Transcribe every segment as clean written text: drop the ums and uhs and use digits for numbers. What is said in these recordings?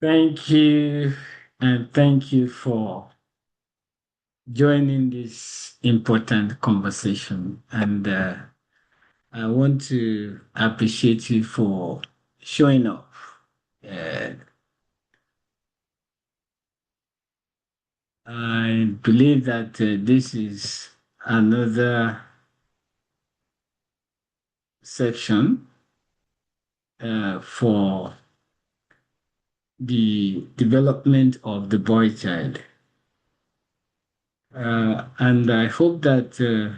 Thank you, and thank you for joining this important conversation. And I want to appreciate you for showing up. Uh, I believe that this is another section for the development of the boy child. And I hope that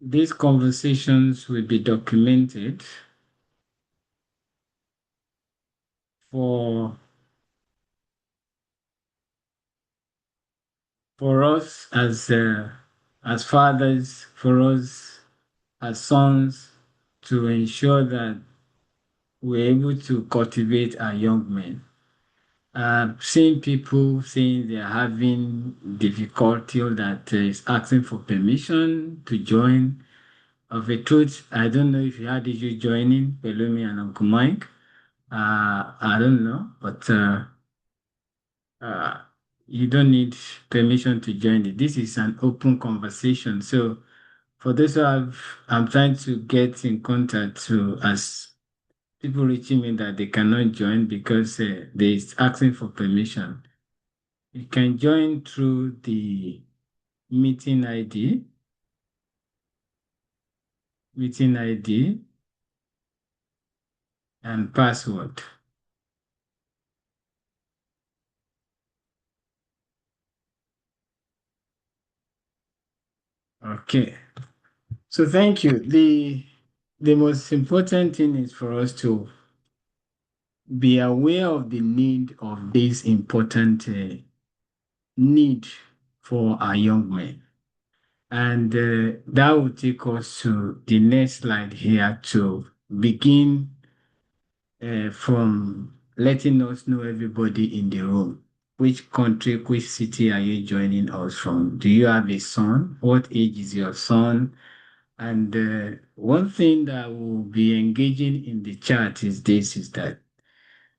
these conversations will be documented for us as fathers, for us as sons, to ensure that we're able to cultivate our young men. Seeing people saying they're having difficulty or that is asking for permission to join. Of a truth, I don't know if you had issue joining Pelumi and Uncle Mike. I don't know, but uh, you don't need permission to join it. This is an open conversation. So for those who have, I'm trying to get in contact to as people reaching me that they cannot join because they is asking for permission. You can join through the meeting ID, meeting ID and password. Okay. So thank you. The most important thing is for us to be aware of the need of this important need for our young men. And that will take us to the next slide here to begin from letting us know everybody in the room. Which country, which city are you joining us from? Do you have a son? What age is your son? And one thing that will be engaging in the chat is this, is that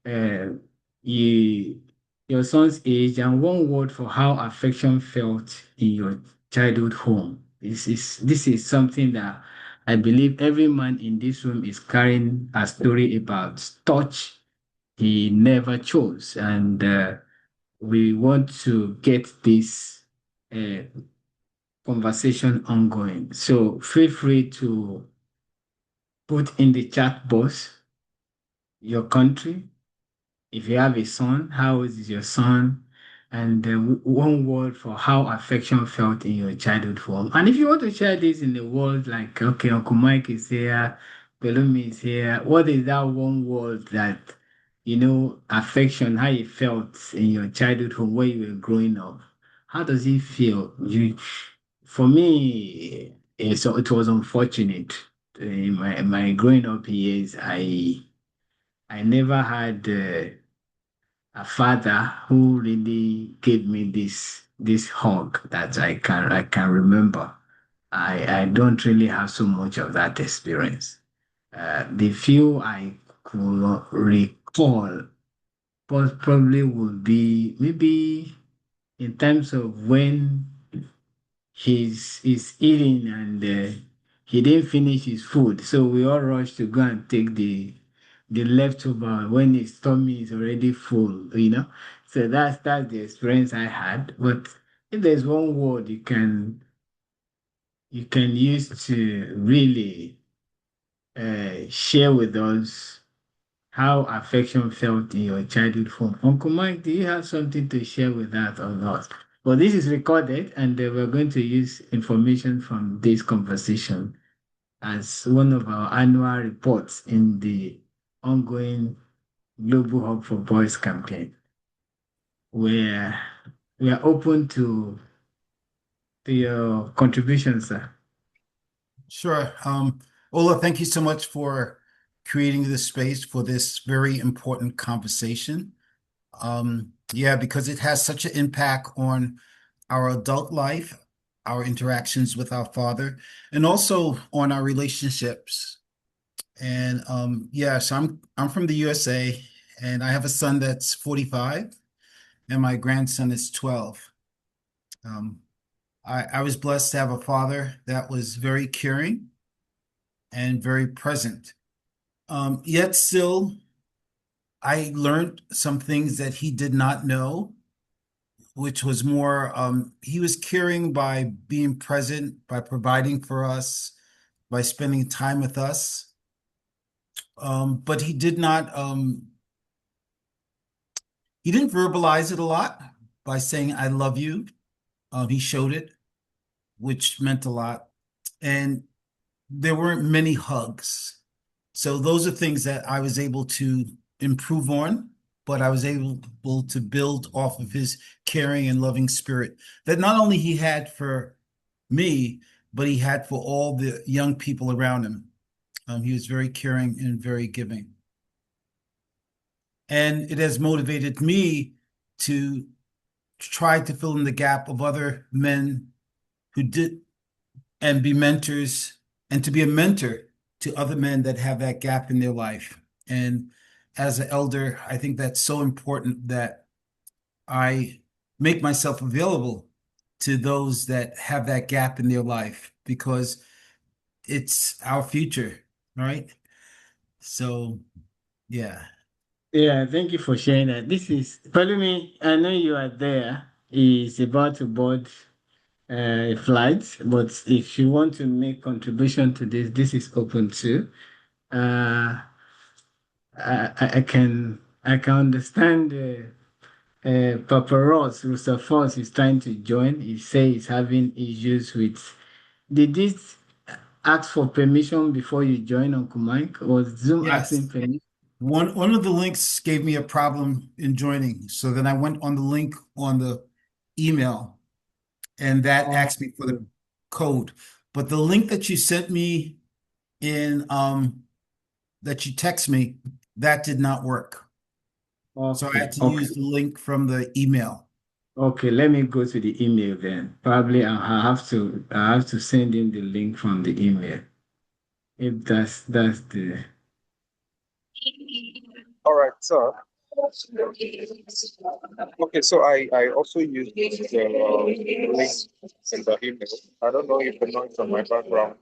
uh, you, your son's age and one word for how affection felt in your childhood home. This is something that I believe every man in this room is carrying a story about touch he never chose, and we want to get this uh, conversation ongoing. So feel free to put in the chat box your country. If you have a son, how old is your son? And one word for how affection felt in your childhood home. And if you want to share this in the world, like, okay, Uncle Mike is here, Pelumi is here, what is that one word that, affection, how it felt in your childhood home when you were growing up? How does it feel? For me, so it was unfortunate. In my growing up years, I never had a father who really gave me this hug that I can remember. I don't really have so much of that experience. The few I could recall probably would be maybe in terms of when he's eating and he didn't finish his food, so we all rushed to go and take the leftover when his tummy is already full, So that's the experience I had. But if there's one word you can use to really share with us how affection felt in your childhood home. Uncle Mike, do you have something to share with that or not? Well, this is recorded, and we're going to use information from this conversation as one of our annual reports in the ongoing Global Hub for Boys campaign, where we are open to your contributions, sir. Sure. Ola, thank you so much for creating this space for this very important conversation. Yeah, because it has such an impact on our adult life, our interactions with our father, and also on our relationships And yeah, so I'm from the USA, and I have a son that's 45, and my grandson is 12. Um, I was blessed to have a father that was very caring and very present. Yet still, I learned some things that he did not know, which was more, he was caring by being present, by providing for us, by spending time with us. But he didn't verbalize it a lot by saying, I love you. He showed it, which meant a lot. And there weren't many hugs. So those are things that I was able to improve on, but I was able to build off of his caring and loving spirit that not only he had for me, but he had for all the young people around him. He was very caring and very giving. And it has motivated me to try to fill in the gap of other men who did and be mentors and to be a mentor to other men that have that gap in their life. And as an elder, I think that's so important that I make myself available to those that have that gap in their life because it's our future, right? So, yeah. Yeah, thank you for sharing that. This is Pelumi. I know you are there. He's about to board a flight, but if you want to make contribution to this, this is open too. Uh, I can understand. Papa Ross, Rooster Falls is trying to join. He say he's having issues with. Did this ask for permission before you join Uncle Mike? Was Zoom asking Yes. permission? One of the links gave me a problem in joining. So then I went on the link on the email and that Oh, asked me for the code. But the link that you sent me in that you text me, that did not work. So I had okay, to okay, use the link from the email. okay. Let me go to the email then. Probably I have to send him the link from the email. If that's the All right, so okay, so I also use the link in the email. I don't know if the noise on my background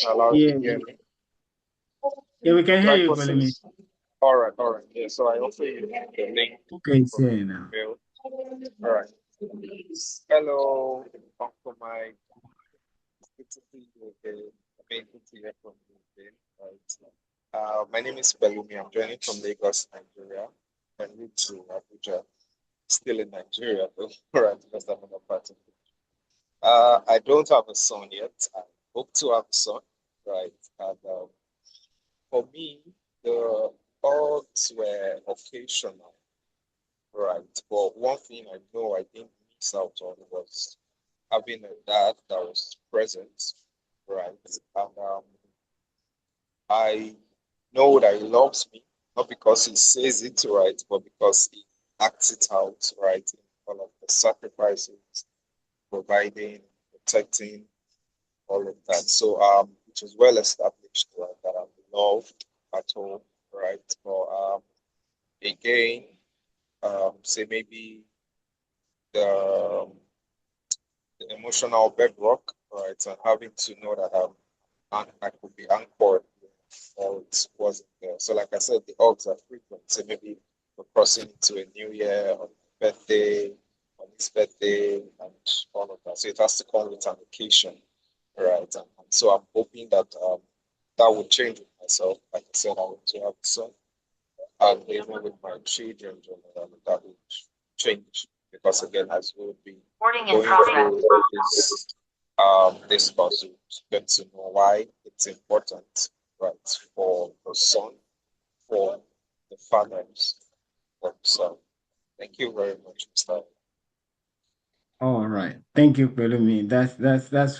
allows you yeah, to hear me. yeah, we can So hear I you, posted. Pelumi. All right, yeah. So I also use the link Okay, it's from here the now. email. All right. Hello, Uncle Mike. Good to see you again. Good to hear from you again. Right. My name is Belumi. I'm joining from Lagos, Nigeria. I moved to Abuja, still in Nigeria though, right? Because I'm in a part of it. I don't have a son yet. I hope to have a son, right? And for me, the odds were occasional, right? But one thing I know I didn't miss out on was having a dad that was present, right? And I know that he loves me, not because he says it right, but because he acts it out, right? In all of the sacrifices, providing, protecting, all of that. So it was well established, right, that I'm loved at home, right? But again, say maybe the, the emotional bedrock, right, and having to know that and I could be anchored or it wasn't there. So like I said, the odds are frequent. So maybe we're crossing into a new year on my birthday, on his birthday, and all of that. So it has to come with an occasion, right? And so I'm hoping that that will change with myself. Like I said, I want to have a son, and even with my children, that will change because again, as we'll be going through this puzzle, get to know why it's important, right, for the son, for the fathers. So, thank you very much, Mr. All right. Thank you, Pelumi. That's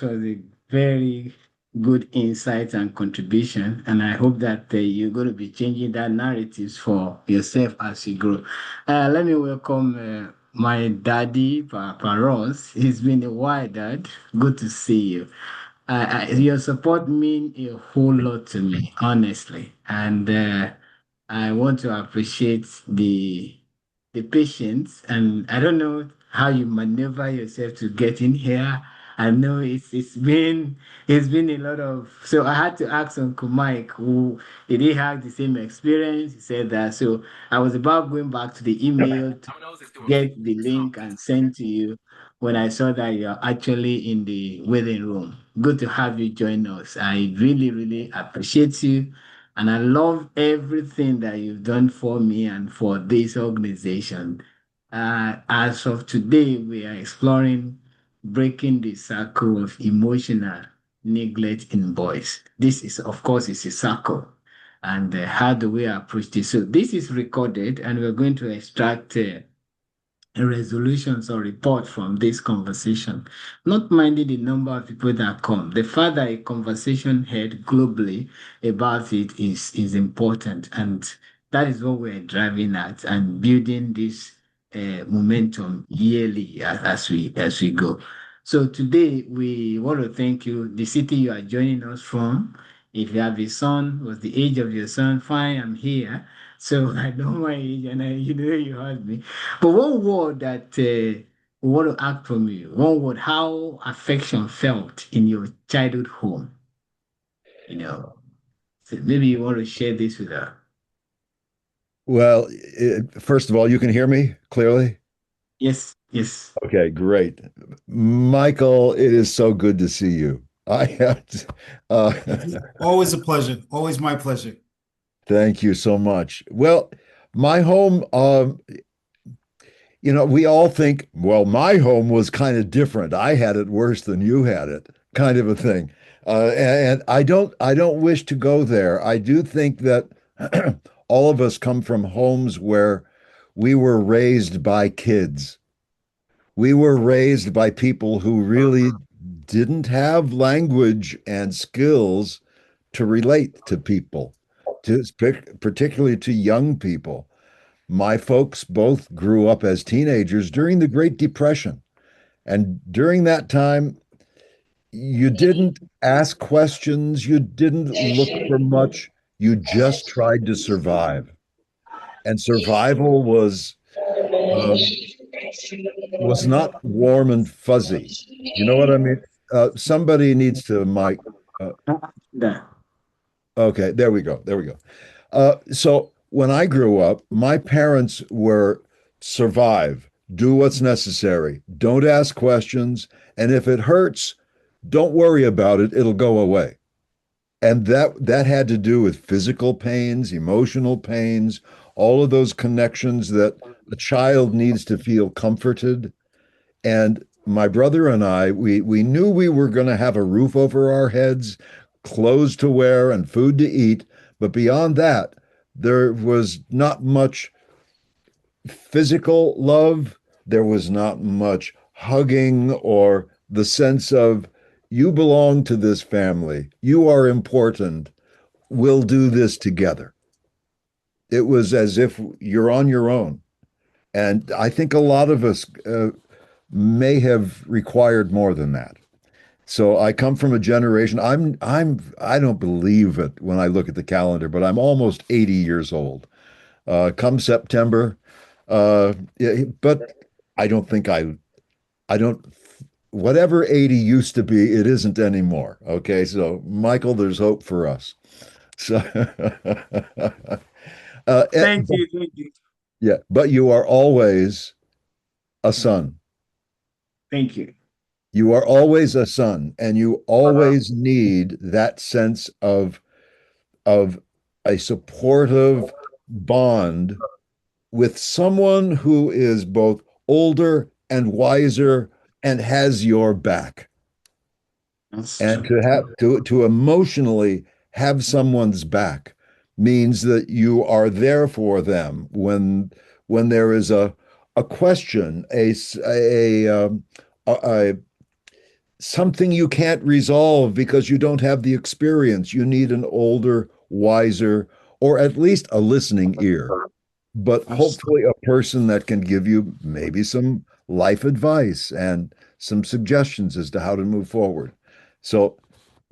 was a very good insight and contribution. And I hope that you're going to be changing that narratives for yourself as you grow. Let me welcome my daddy, Papa Ross. It's been a while, Dad. Good to see you. Your support mean a whole lot to me, honestly, and I want to appreciate the patience. And I don't know how you maneuver yourself to get in here. I know it's been a lot of. So I had to ask Uncle Mike, who did he have the same experience? He said that. So I was about going back to the email to get the link and send to you when I saw that you're actually in the waiting room. Good to have you join us. I really, really appreciate you. And I love everything that you've done for me and for this organization. As of today, we are exploring breaking the cycle of emotional neglect in boys. This is, of course, is a circle. And how do we approach this? So this is recorded, and we're going to extract resolutions or report from this conversation, not minding the number of people that come. The fact that a conversation heard globally about it is important, and that is what we're driving at and building this momentum yearly as we go. So today we want to thank you, the city you are joining us from. If you have a son, what's the age of your son? Fine, I'm here. So I know my age, and you heard me. But one word that we want to ask from you, one word, how affection felt in your childhood home, you know. So maybe you want to share this with us. Well, first of all, you can hear me clearly? Yes, yes. Okay, great. Michael, it is so good to see you. I have Always a pleasure. Always my pleasure. thank you so much. Well, my home, we all think, well, my home was kind of different. I had it worse than you had it, kind of a thing. And I don't wish to go there. I do think that all of us come from homes where we were raised by kids. We were raised by people who really didn't have language and skills to relate to people, particularly to young people. My folks both grew up as teenagers during the Great Depression. And during that time, you didn't ask questions, you didn't look for much, you just tried to survive. And survival um, was not warm and fuzzy. You know what I mean? Somebody needs to mic. Uh, That. okay, there we go. There we go. So when I grew up, my parents were survive, do what's necessary, don't ask questions, and if it hurts, don't worry about it, it'll go away. And that had to do with physical pains, emotional pains, all of those connections that a child needs to feel comforted. And my brother and I, we knew we were going to have a roof over our heads, clothes to wear, and food to eat. But beyond that, there was not much physical love. There was not much hugging or the sense of, you belong to this family. You are important. We'll do this together. It was as if you're on your own. And I think a lot of us may have required more than that. So I come from a generation. I don't believe it when I look at the calendar, but I'm almost 80 years old. Come September, yeah, but I don't think I don't. Whatever 80 used to be, it isn't anymore. Okay, so Michael, there's hope for us. So, Thank you, thank you, yeah, but you are always a son. thank you. You are always a son, and you always need that sense of a supportive bond with someone who is both older and wiser and has your back. That's And true. to emotionally have someone's back means that you are there for them when there is a question, a something you can't resolve because you don't have the experience. You need an older, wiser, or at least a listening ear, but That's hopefully a person that can give you maybe some life advice and some suggestions as to how to move forward. So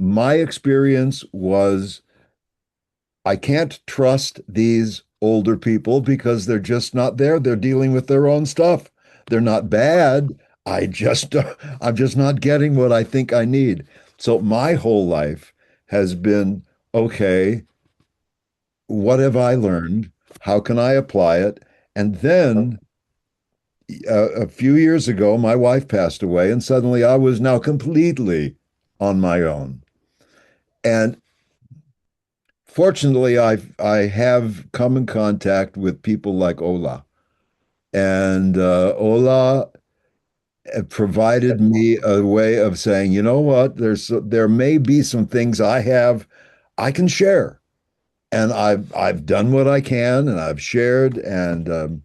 my experience was I can't trust these older people because they're just not there. They're dealing with their own stuff. They're not bad. I'm just not getting what I think I need. So my whole life has been, okay, what have I learned? How can I apply it? And then a few years ago, my wife passed away, and suddenly I was now completely on my own. And fortunately, I have come in contact with people like Ola, and Ola provided me a way of saying, you know what, there may be some things I can share, and I've done what I can, and I've shared, and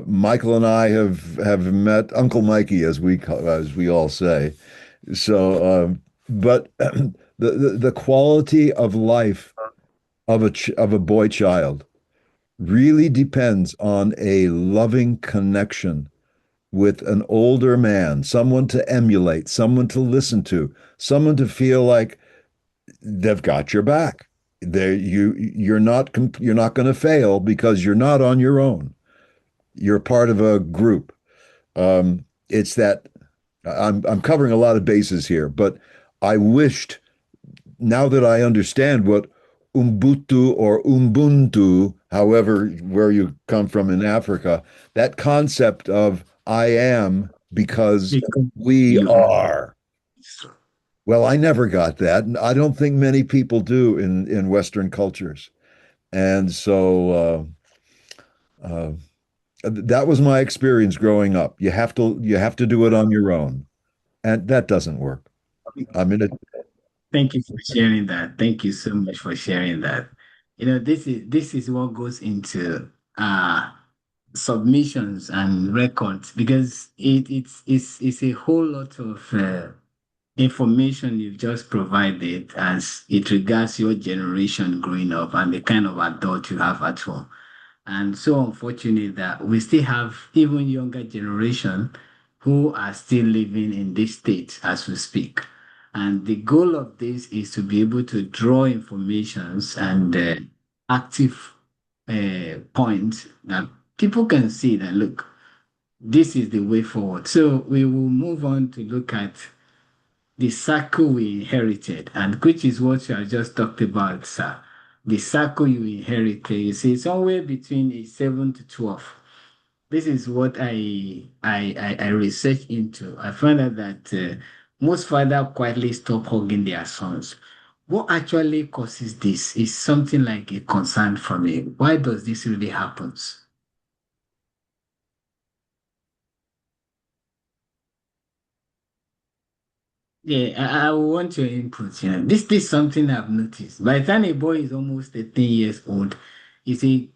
Michael and I have met Uncle Mikey, as we all say. So, but the quality of life of a boy child really depends on a loving connection with an older man, someone to emulate, someone to listen to, someone to feel like they've got your back. You're not going to fail because you're not on your own. You're part of a group. It's that I'm covering a lot of bases here, but I wished, now that I understand what Ubuntu or Ubuntu, however, where you come from in Africa, that concept of I am because Because we you are. are. Well, I never got that. And I don't think many people do in Western cultures. And so that was my experience growing up. You have to do it on your own. And that doesn't work. I mean, Thank you for sharing that. Thank you so much for sharing that. This is what goes into submissions and records, because it's a whole lot of information you've just provided as it regards your generation growing up and the kind of adult you have at home. And so unfortunate that we still have even younger generation who are still living in this state as we speak. And the goal of this is to be able to draw informations and active points that people can see that, look, this is the way forward. So we will move on to look at the circle we inherited, and which is what you have just talked about, sir. The circle you inherited, you see, somewhere between a 7 to 12. This is what I research into. I find out that most fathers quietly stop hugging their sons. What actually causes this is something like a concern for me. Why does this really happen? Yeah, I want your input. This is something I've noticed. By the time a boy is almost 13 years old, you see,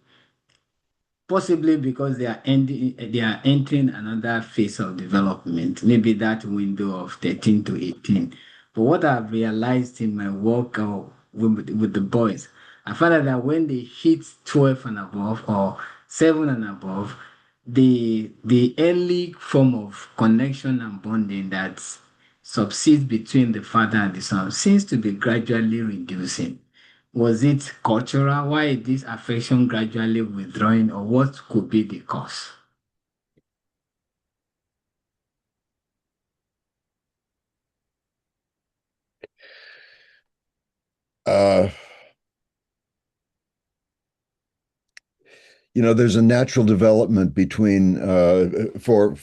possibly because they are entering another phase of development, maybe that window of 13 to 18. But what I've realized in my work with the boys, I found out that when they hit 12 and above or 7 and above, the early form of connection and bonding that subsists between the father and the son seems to be gradually reducing. Was it cultural? Why is this affection gradually withdrawing, or what could be the cause? uh, there's a natural development between for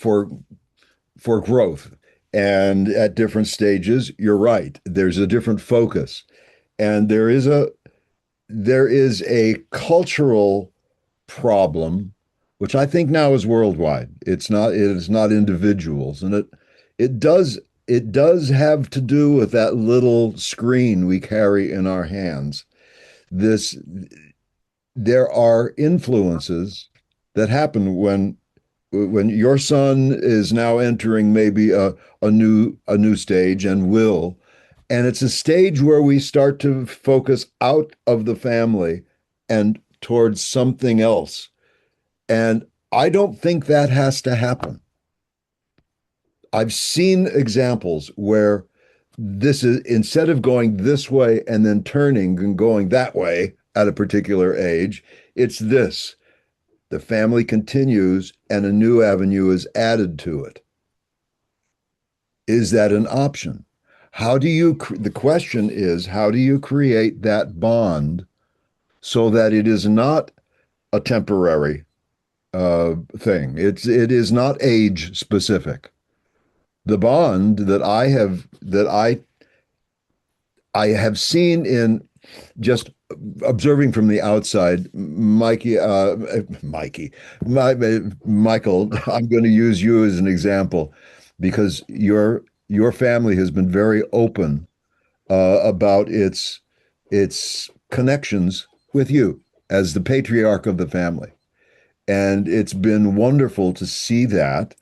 growth, and at different stages, you're right. There's a different focus, and there is a cultural problem, which I think now is worldwide. It is not individuals, and it does have to do with that little screen we carry in our hands. This There are influences that happen when your son is now entering maybe a new stage and will, and it's a stage where we start to focus out of the family and towards something else. And I don't think that has to happen. I've seen examples where this is instead of going this way and then turning and going that way at a particular age, it's this. The family continues and a new avenue is added to it. Is that an option? The question is, how do you create that bond so that it is not a temporary thing? It is not age specific. The bond that I have seen in just observing from the outside, Michael, I'm going to use you as an example because your family has been very open about its connections with you as the patriarch of the family. And it's been wonderful to see that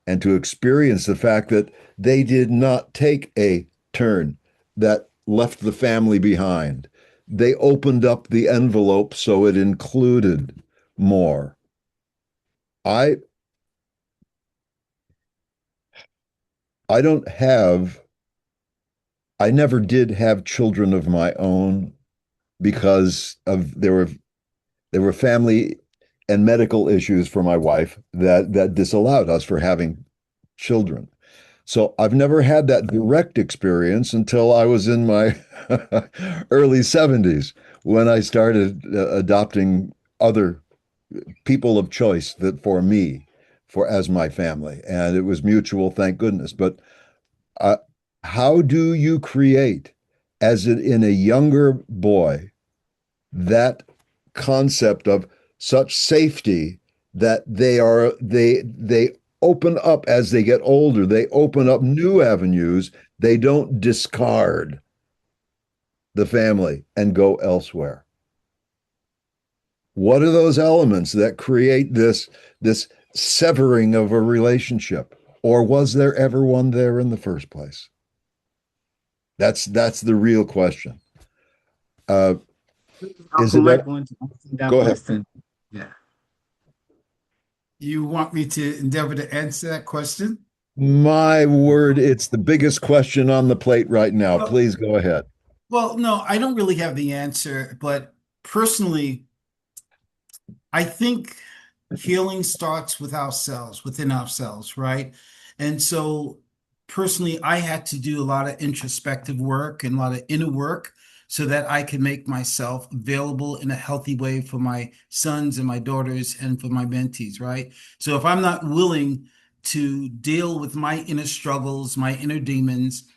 and to experience the fact that they did not take a turn that left the family behind. They opened up the envelope so it included more. I I don't have I never did have children of my own because of there were family and medical issues for my wife that disallowed us for having children. So I've never had that direct experience until I was in my early 70s when I started adopting other people of choice that for me, for as my family. And it was mutual, thank goodness. But uh, how do you create, as it in a younger boy, that concept of such safety that they open up as they get older, they open up new avenues, they don't discard the family and go elsewhere? What are those elements that create this severing of a relationship? Or was there ever one there in the first place? That's the real question. Uh, is Uncle it Mike want to answer that Go ahead. question. Yeah. You want me to endeavor to answer that question? My word, it's the biggest question on the plate right now. Well, Please go ahead. well, no, I don't really have the answer, but personally, I think healing starts with ourselves, within ourselves, right? And so personally, I had to do a lot of introspective work and a lot of inner work so that I can make myself available in a healthy way for my sons and my daughters and for my mentees, right? So if I'm not willing to deal with my inner struggles, my inner demons,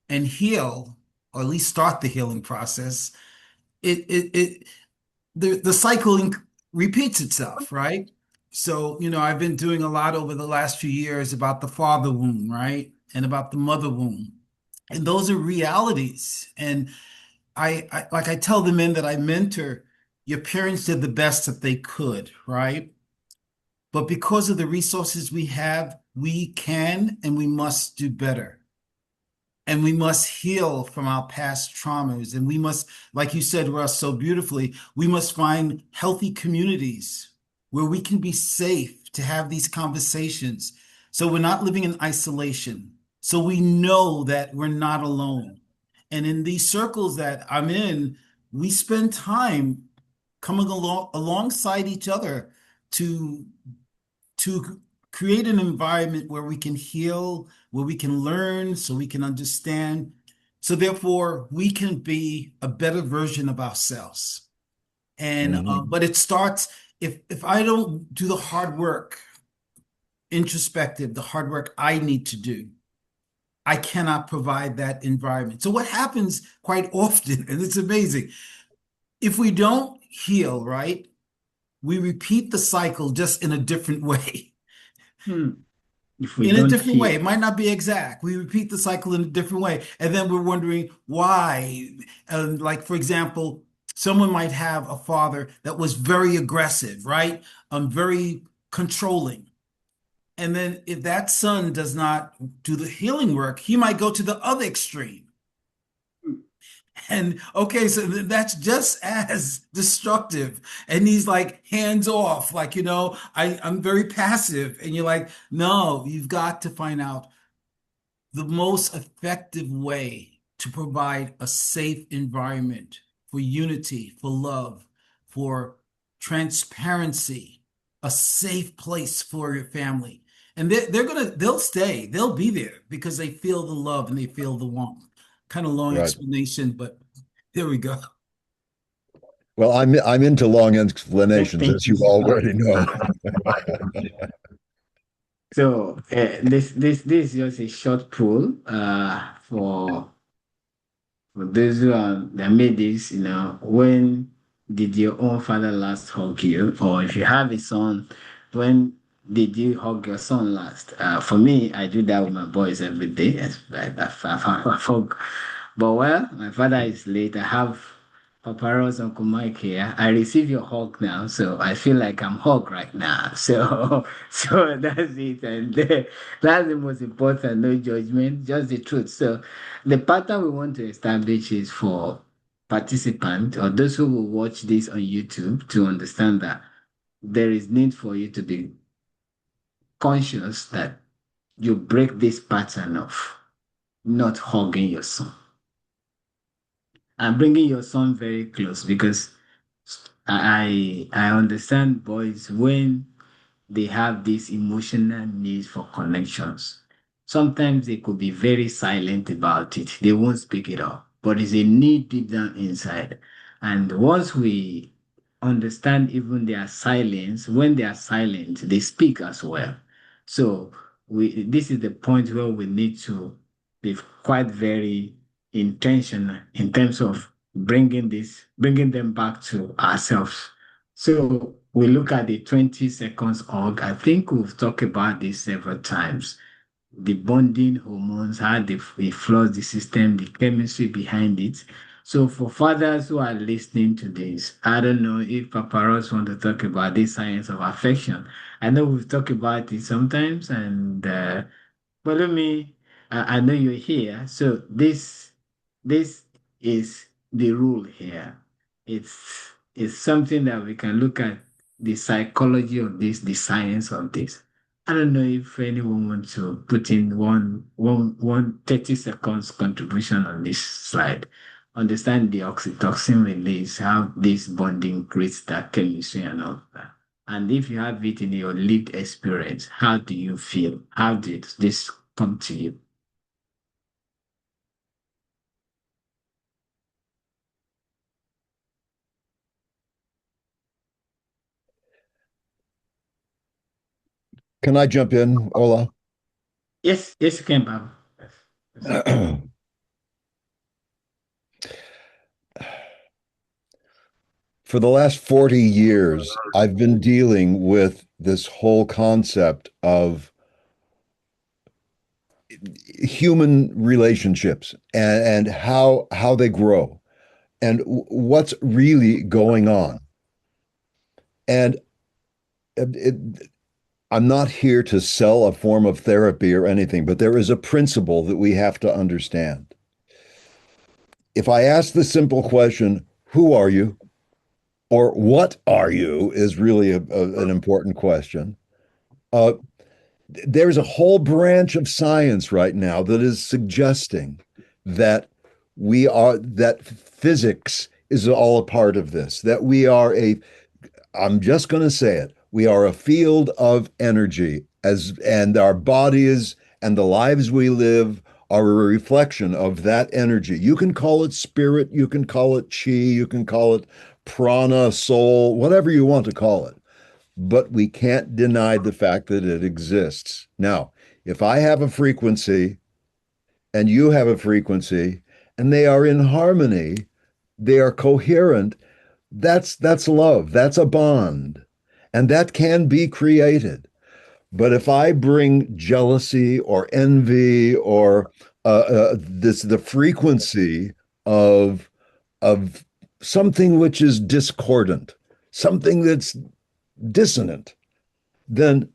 and heal, or at least start the healing process, it the cycling repeats itself, right? So, I've been doing a lot over the last few years about the father wound, right? And about the mother wound. And those are realities. And I tell the men that I mentor, your parents did the best that they could, right? But because of the resources we have, we can and we must do better. And we must heal from our past traumas. And we must, like you said, Russ, so beautifully, we must find healthy communities where we can be safe to have these conversations. So we're not living in isolation. So we know that we're not alone. And in these circles that I'm in, we spend time coming alongside each other to to create an environment where we can heal, where we can learn, so we can understand. So therefore, we can be a better version of ourselves. And Mhm. but it starts if I don't do the hard work, introspective, the hard work I need to do, I cannot provide that environment. So what happens quite often, and it's amazing, if we don't heal, right, we repeat the cycle just in a different way. Hmm. If we In a don't different heal, way. It might not be exact. We repeat the cycle in a different way. And then we're wondering why. And like, for example, someone might have a father that was very aggressive, right? Very controlling. And then if that son does not do the healing work, he might go to the other extreme. And okay, so that's just as destructive. And he's like hands off, like, I'm very passive. And you're like, no, you've got to find out the most effective way. to provide a safe environment for unity, for love, for transparency, a safe place for your family. And they'll stay, they'll be there because they feel the love and they feel the warmth. Kind of long Right. explanation, but there we go. Well, I'm into long explanations, Thank as you you so already know. much. So this is just a short poll for those who are that made this, when did your own father last hug you? Or if you have a son, when did you hug your son last? For me, I do that with my boys every day. I hug. But well, my father is late. I have Paparo's Uncle Mike here. I receive your hug now, so I feel like I'm hugged right now. So, so that's it, and that's the most important. No judgment, just the truth. So, the pattern we want to establish is for participants or those who will watch this on YouTube to understand that there is need for you to be conscious that you break this pattern of not hugging your son and bringing your son very close because I understand boys when they have this emotional need for connections. Sometimes they could be very silent about it. They won't speak it up, but it's a need deep down inside. And once we understand even their silence, when they are silent, they speak as well. So this is the point where we need to be quite very intentional in terms of bringing them back to ourselves. So we look at the 20 seconds hug. I think we've talked about this several times. The bonding hormones, how they flood the system, the chemistry behind it. So for fathers who are listening to this, I don't know if Papa Ross want to talk about this science of affection. I know we've talked about it sometimes, and follow me. I know you're here. So this is the rule here. It's something that we can look at the psychology of this, the science of this. I don't know if anyone wants to put in one 30 seconds contribution on this slide. Understand the oxytocin release, how this bonding creates that chemistry and all that. And if you have it in your lived experience, how do you feel? How did this come to you? Can I jump in, Ola? Yes, yes, you can, Bob. Yes, yes. For the last 40 years, I've been dealing with this whole concept of human relationships and how they grow and what's really going on. And it, I'm not here to sell a form of therapy or anything, but there is a principle that we have to understand. If I ask the simple question, who are you? Or what are you is really an important question. Uh, there's a whole branch of science right now that is suggesting that that physics is all a part of this, that I'm just going to say it, we are a field of energy and our bodies and the lives we live are a reflection of that energy. You can call it spirit, you can call it chi, you can call it prana, soul, whatever you want to call it, but we can't deny the fact that it exists. Now, if I have a frequency and you have a frequency and they are in harmony, they are coherent, that's love, that's a bond, and that can be created. But if I bring jealousy or envy or the frequency of of something which is discordant, something that's dissonant, then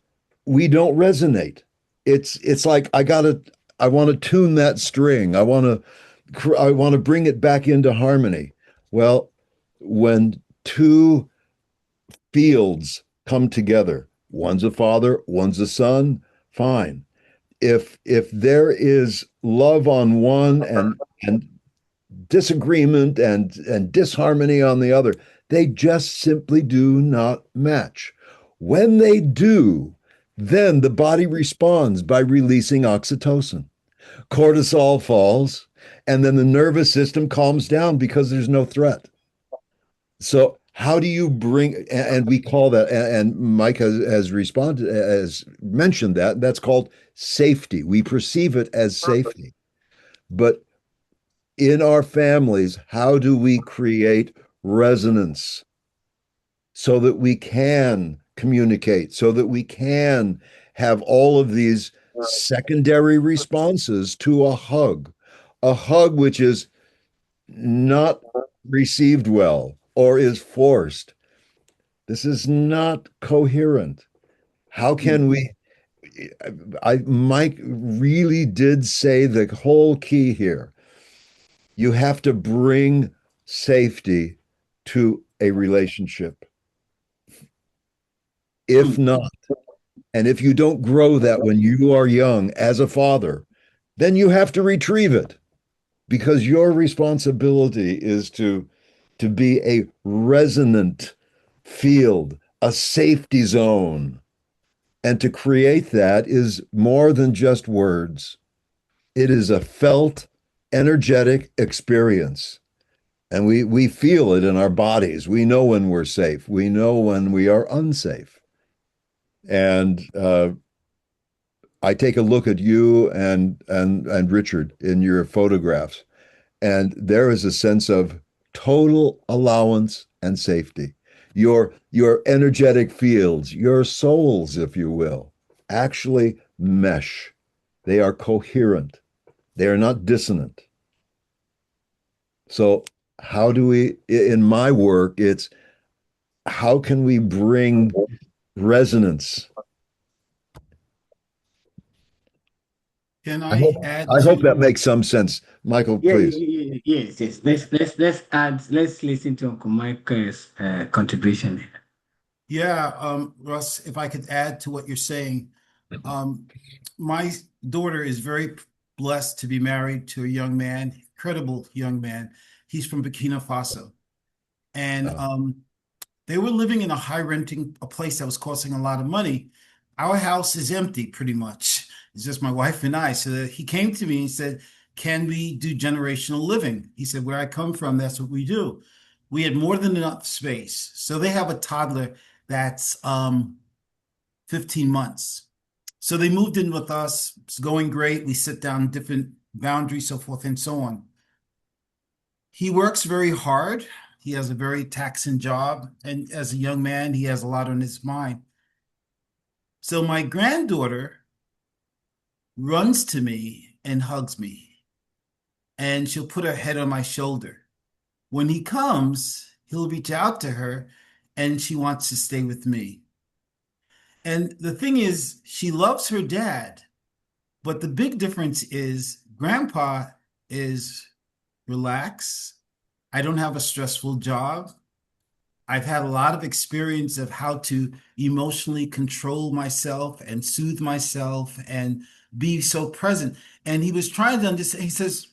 we don't resonate. It's like I want to tune that string. I want to bring it back into harmony. Well, when two fields come together, one's a father, one's a son, fine. if there is love on one and disagreement and disharmony on the other, they just simply do not match. When they do, then the body responds by releasing oxytocin. Cortisol falls, and then the nervous system calms down because there's no threat. So how do you bring, and we call that, and Mike has responded, has mentioned that, that's called safety. We perceive it as safety. But in our families, how do we create resonance so that we can communicate, so that we can have all of these secondary responses to a hug which is not received well or is forced? This is not coherent. How can we? Mike really did say the whole key here. You have to bring safety to a relationship. If not, and if you don't grow that when you are young as a father, then you have to retrieve it because your responsibility is to be a resonant field, a safety zone. And to create that is more than just words. It is a felt, energetic experience. And we feel it in our bodies. We know when we're safe. We know when we are unsafe. And I take a look at you and Richard in your photographs, and there is a sense of total allowance and safety. Your energetic fields, your souls, if you will, actually mesh. They are coherent. They are not dissonant. So how do we, in my work, it's how can we bring resonance? Can I I hope add I hope to? that makes some sense. Michael, Yeah, please. yes, yes. Let's listen to Uncle Michael's contribution. Yeah, Russ, if I could add to what you're saying, um, my daughter is very blessed to be married to a young man, incredible young man. He's from Burkina Faso, and Uh, they were living in a high renting a place that was costing a lot of money. Our house is empty pretty much. It's just my wife and I. So he came to me and said, "Can we do generational living?" He said, "Where I come from, that's what we do." We had more than enough space. So they have a toddler that's 15 months. So they moved in with us. It's going great. We sit down different boundaries, so forth and so on. He works very hard. He has a very taxing job. And as a young man, he has a lot on his mind. So my granddaughter runs to me and hugs me, and she'll put her head on my shoulder. When he comes, he'll reach out to her, and she wants to stay with me. And the thing is, she loves her dad, but the big difference is grandpa is relaxed. I don't have a stressful job. I've had a lot of experience of how to emotionally control myself and soothe myself and be so present. And he was trying to understand. He says,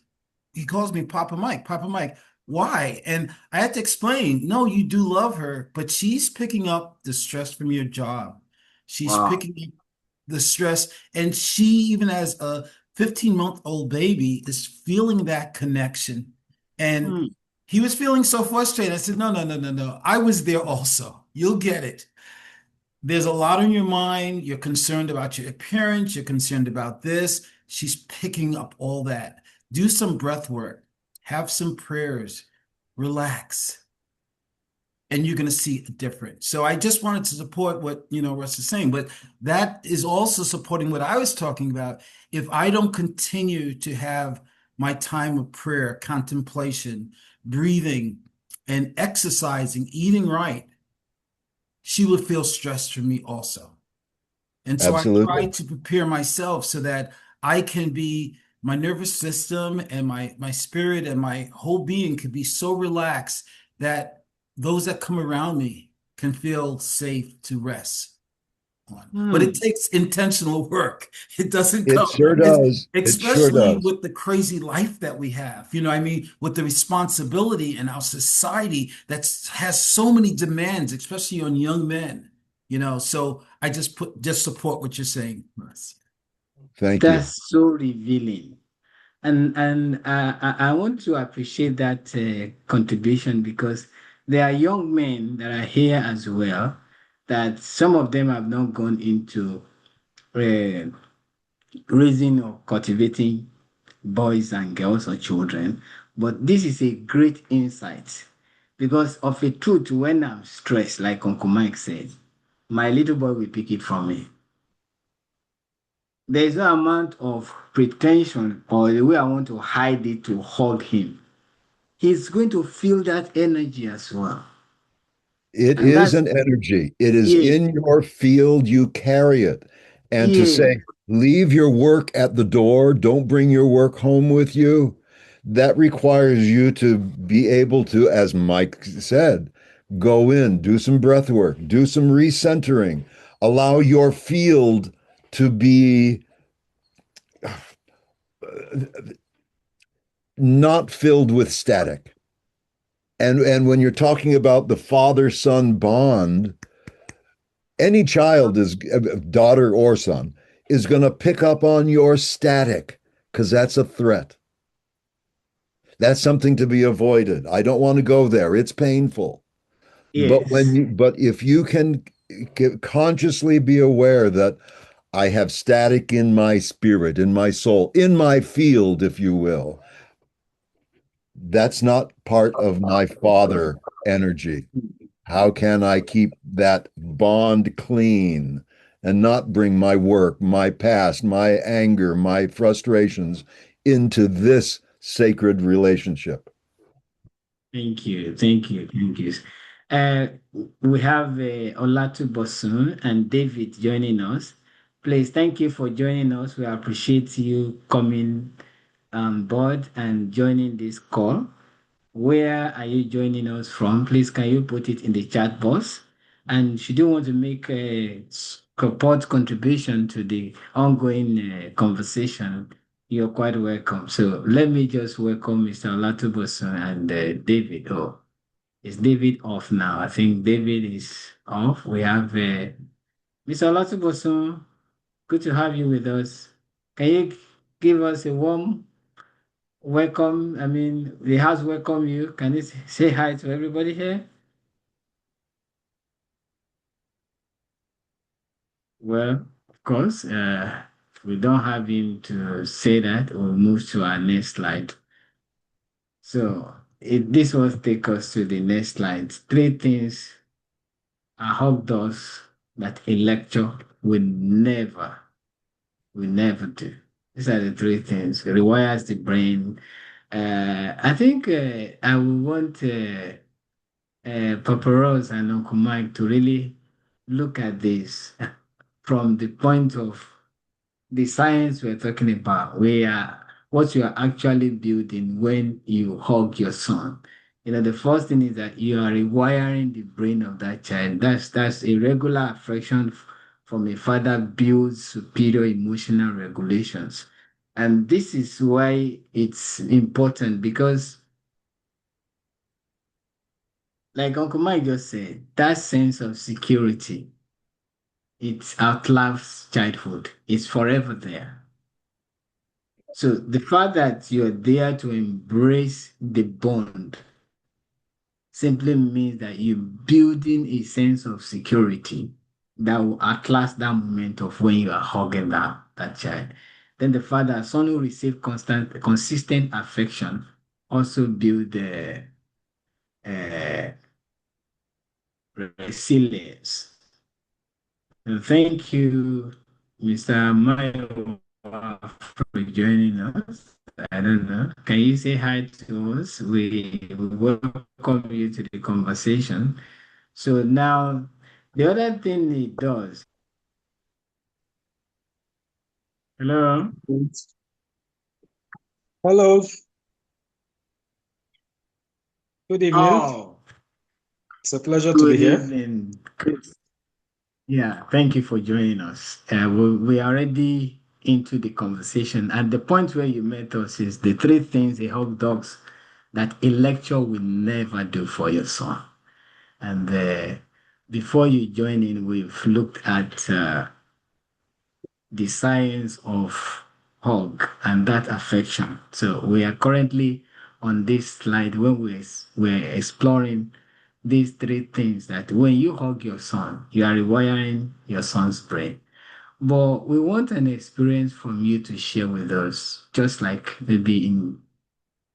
he calls me Papa Mike, Papa Mike. Why? And I had to explain, no, you do love her, but she's picking up the stress from your job. She's Wow. picking up the stress. And she, even as a 15-month-old baby, is feeling that connection. And Hmm. he was feeling so frustrated. I said, no, no, no, no, no. I was there also. You'll get it. There's a lot on your mind. You're concerned about your appearance. You're concerned about this. She's picking up all that. Do some breath work. Have some prayers. Relax. And you're going to see a difference. So I just wanted to support what, Russ is saying, but that is also supporting what I was talking about. If I don't continue to have my time of prayer, contemplation, breathing, and exercising, eating right, she would feel stressed from me also. And so I try absolutely. to prepare myself so that I can be, my nervous system and my spirit and my whole being can be so relaxed that those that come around me can feel safe to rest. on. But it Hmm. takes intentional work. It doesn't It come, sure does. It sure especially does. with the crazy life that we have. I mean, with the responsibility in our society that has so many demands, especially on young men. So I just support what you're saying, Russ. Thank you. That's so revealing. And I want to appreciate that contribution because there are young men that are here as well, that some of them have not gone into uh, raising or cultivating boys and girls or children. But this is a great insight because of a truth when I'm stressed, like Uncle Mike said, my little boy will pick it from me. There is no amount of pretension or the way I want to hide it to hug him. He's going to feel that energy as well. It And is that's, an energy. It is yeah, in your field. You carry it. And to yeah, say, leave your work at the door, don't bring your work home with you, that requires you to be able to, as Mike said, go in, do some breath work, do some recentering, allow your field to be not filled with static. And when you're talking about the father-son bond, any child is daughter or son is going to pick up on your static because that's a threat. That's something to be avoided. I don't want to go there. It's painful. yes. But if you can consciously be aware that I have static in my spirit, in my soul, in my field, if you will, that's not part of my father energy. How can I keep that bond clean and not bring my work, my past, my anger, my frustrations into this sacred relationship? Thank you. Thank you. Thank you. Uh, we have Olatubosun and David joining us. Please, thank you for joining us. We appreciate you coming on board and joining this call. Where are you joining us from? Please, can you put it in the chat box? And should you want to make a support contribution to the ongoing conversation, you're quite welcome. So let me just welcome Mr. Olatubosun and David. Oh, is David off now? I think David is off. We have Mr. Olatubosun. Good to have you with us. Can you give us a warm welcome? I mean, the house welcome you. Can you say hi to everybody here? Well, of course, we don't have him to say that. We'll move to our next slide. So this will take us to the next slide. Three things are hub does that a lecture will never do. These are the three things. It rewires the brain. I think I will want Papa Ross and Uncle Mike to really look at this from the point of the science we're talking about, where what you are actually building when you hug your son. The first thing is that you are rewiring the brain of that child. That's a regular affection from a father builds superior emotional regulations. And this is why it's important because, like Uncle Mike just said, that sense of security, it outlasts childhood. It's forever there. So the fact that you're there to embrace the bond simply means that you're building a sense of security that will outlast that moment of when you are hugging that child. Then the fact that son who receive consistent affection also build the uh, resilience. And thank you, Mr. Mayo, for joining us. I don't know. Can you say hi to us? We welcome you to the conversation. So now, the other thing it does. Hello. Hello, good evening. Oh, It's a pleasure to be good here. evening. Good. Yeah, thank you for joining us. We are already into the conversation, and the point where you met us is the three things a hug does that a lecture will never do for your son. And before you join in, we've looked at the science of hug and that affection. So we are currently on this slide when we're exploring these three things that when you hug your son, you are rewiring your son's brain. But we want an experience from you to share with us, just like maybe in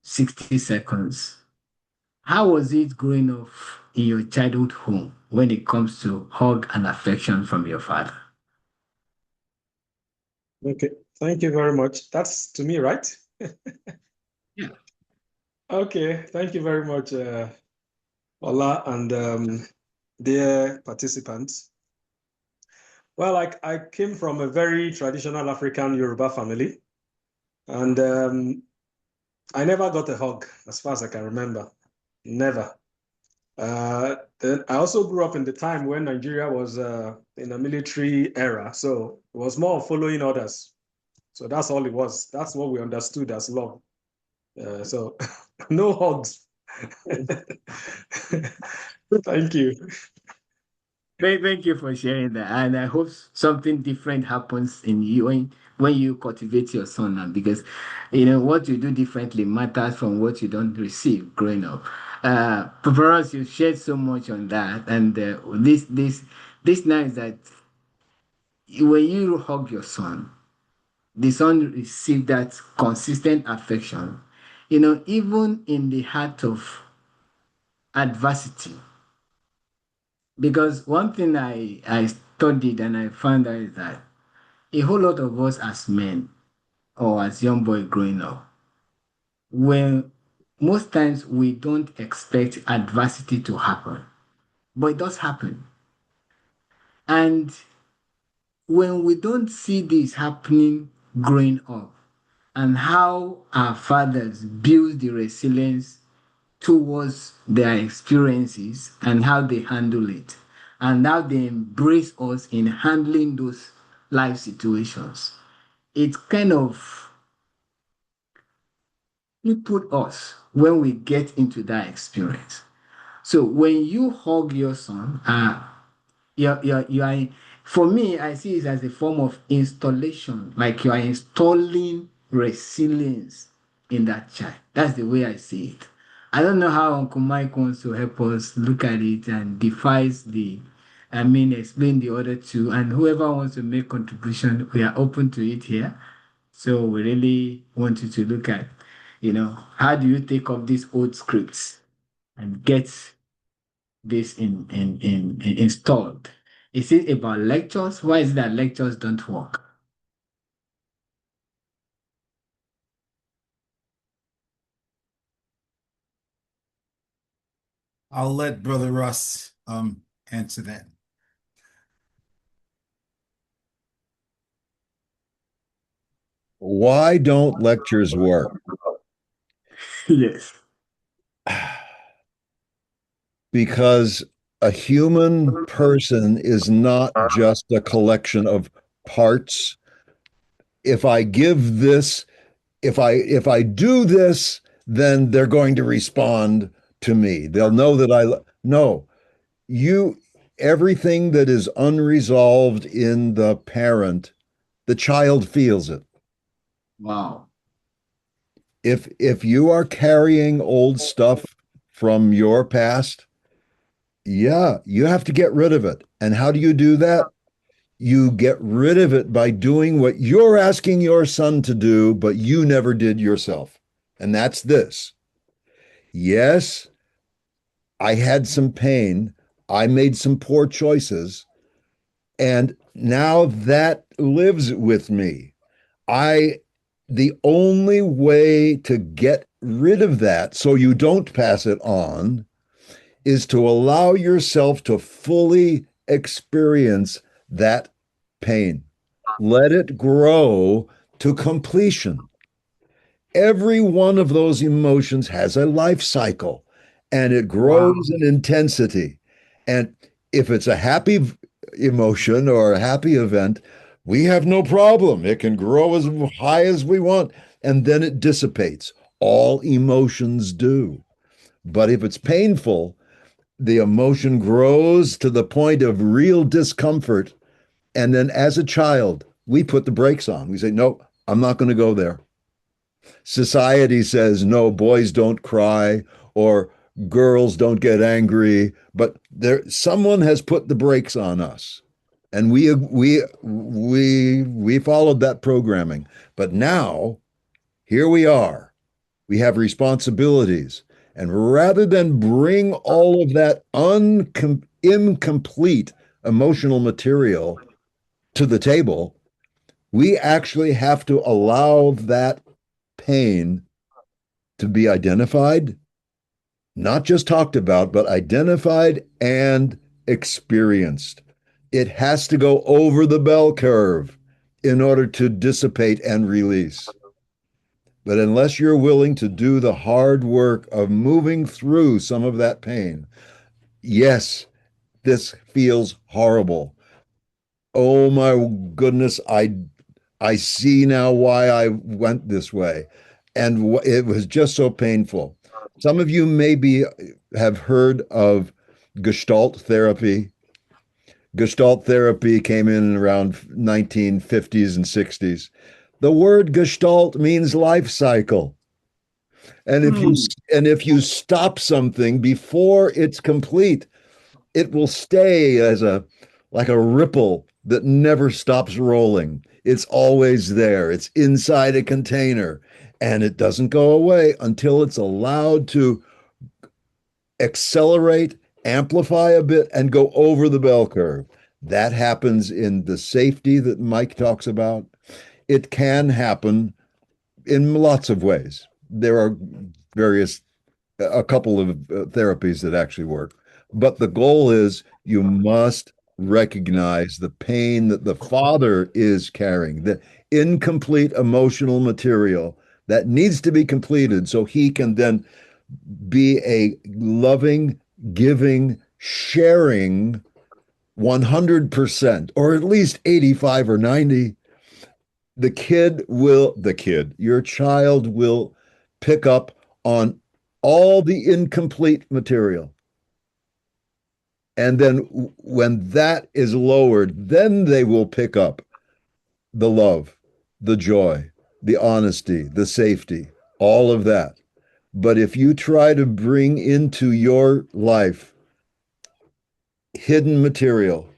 60 seconds. How was it growing up in your childhood home when it comes to hug and affection from your father? Okay, thank you very much. That's to me, right? Yeah. Okay, thank you very much, Ola, and dear participants. Well, I came from a very traditional African Yoruba family, and I never got a hug as far as I can remember. Never. Then I also grew up in the time when Nigeria was in a military era, so it was more of following orders. So that's all it was. That's what we understood as love. So no hugs. Thank you. Thank you for sharing that. And I hope something different happens in you when you cultivate your son now, because what you do differently matters from what you don't receive growing up. For us, you shared so much on that, and this now is that when you hug your son, the son receive that consistent affection. Even in the heart of adversity. Because one thing I studied and I found out is that a whole lot of us as men or as young boy growing up, when most times we don't expect adversity to happen, but it does happen. And when we don't see this happening growing up and how our fathers build the resilience towards their experiences and how they handle it and how they embrace us in handling those life situations. It kind of put us when we get into that experience. So when you hug your son, you are, for me, I see it as a form of installation, like you are installing resilience in that child. That's the way I see it. I don't know how Uncle Mike wants to help us look at it and explain the other two. And whoever wants to make contribution, we are open to it here. So we really want you to look at, how do you take up these old scripts and get this installed? Is it about lectures? Why is it that lectures don't work? I'll let Brother Russ answer that. Why don't lectures work? Yes. Because a human person is not just a collection of parts. If I give this, if I do this, then they're going to respond to me. They'll know that no, you everything that is unresolved in the parent, the child feels it. Wow. If you are carrying old stuff from your past, yeah, you have to get rid of it. And how do you do that? You get rid of it by doing what you're asking your son to do, but you never did yourself. And that's this. Yes, I had some pain. I made some poor choices. And now that lives with me. I, the only way to get rid of that so you don't pass it on is to allow yourself to fully experience that pain. Let it grow to completion. Every one of those emotions has a life cycle and it Wow. grows in intensity. And if it's a happy emotion or a happy event, we have no problem. It can grow as high as we want, and then it dissipates. All emotions do. But if it's painful, the emotion grows to the point of real discomfort. And then as a child, we put the brakes on. We say, no, I'm not going to go there. Society says, no, boys don't cry or girls don't get angry, but someone has put the brakes on us. And we followed that programming. But now here we are. We have responsibilities. And rather than bring all of that incomplete emotional material to the table, we actually have to allow that pain to be identified, not just talked about, but identified and experienced. It has to go over the bell curve in order to dissipate and release. But unless you're willing to do the hard work of moving through some of that pain, yes, this feels horrible. Oh my goodness, I see now why I went this way. And it was just so painful. Some of you maybe have heard of Gestalt therapy. Gestalt therapy came in around 1950s and 60s. The word Gestalt means life cycle. And if you Hmm. and if you stop something before it's complete, it will stay as a like a ripple that never stops rolling. It's always there. It's inside a container and it doesn't go away until it's allowed to accelerate, amplify a bit, and go over the bell curve. That happens in the safety that Mike talks about. It can happen in lots of ways. There are various a couple of therapies that actually work. But the goal is you must recognize the pain that the father is carrying, the incomplete emotional material that needs to be completed so he can then be a loving, giving, sharing 100% or at least 85 or 90. Your child will pick up on all the incomplete material. And then when that is lowered, then they will pick up the love, the joy, the honesty, the safety, all of that. But if you try to bring into your life hidden material,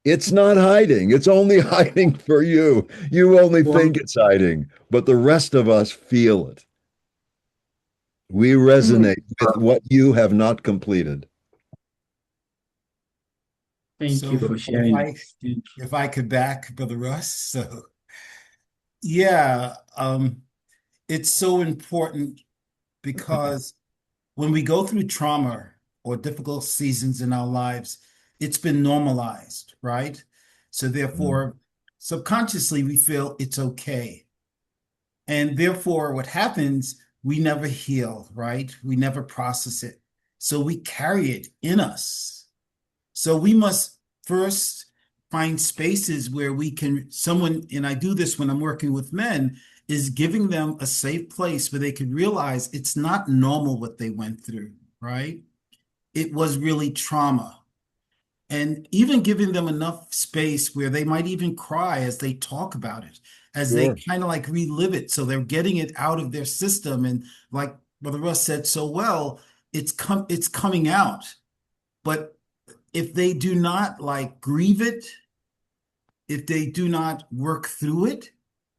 it's not hiding. It's only hiding for you. You only Well, think it's hiding, but the rest of us feel it. We hmm. resonate with what you have not completed. Thank you So for if sharing. I Thank if I could back Brother Russ, so yeah, it's so important because when we go through trauma or difficult seasons in our lives, it's been normalized, right? So Mm. therefore, subconsciously we feel it's okay. And therefore, what happens, we never heal, right? We never process it. So we carry it in us. So we must first find spaces where we can, someone, and I do this when I'm working with men, is giving them a safe place where they can realize it's not normal what they went through, right? It was really trauma. And even giving them enough space where they might even cry as they talk about it, as they Sure. kind of like relive it. So they're getting it out of their system. And like Brother Russ said so well, it's coming out. But if they do not like grieve it, if they do not work through it,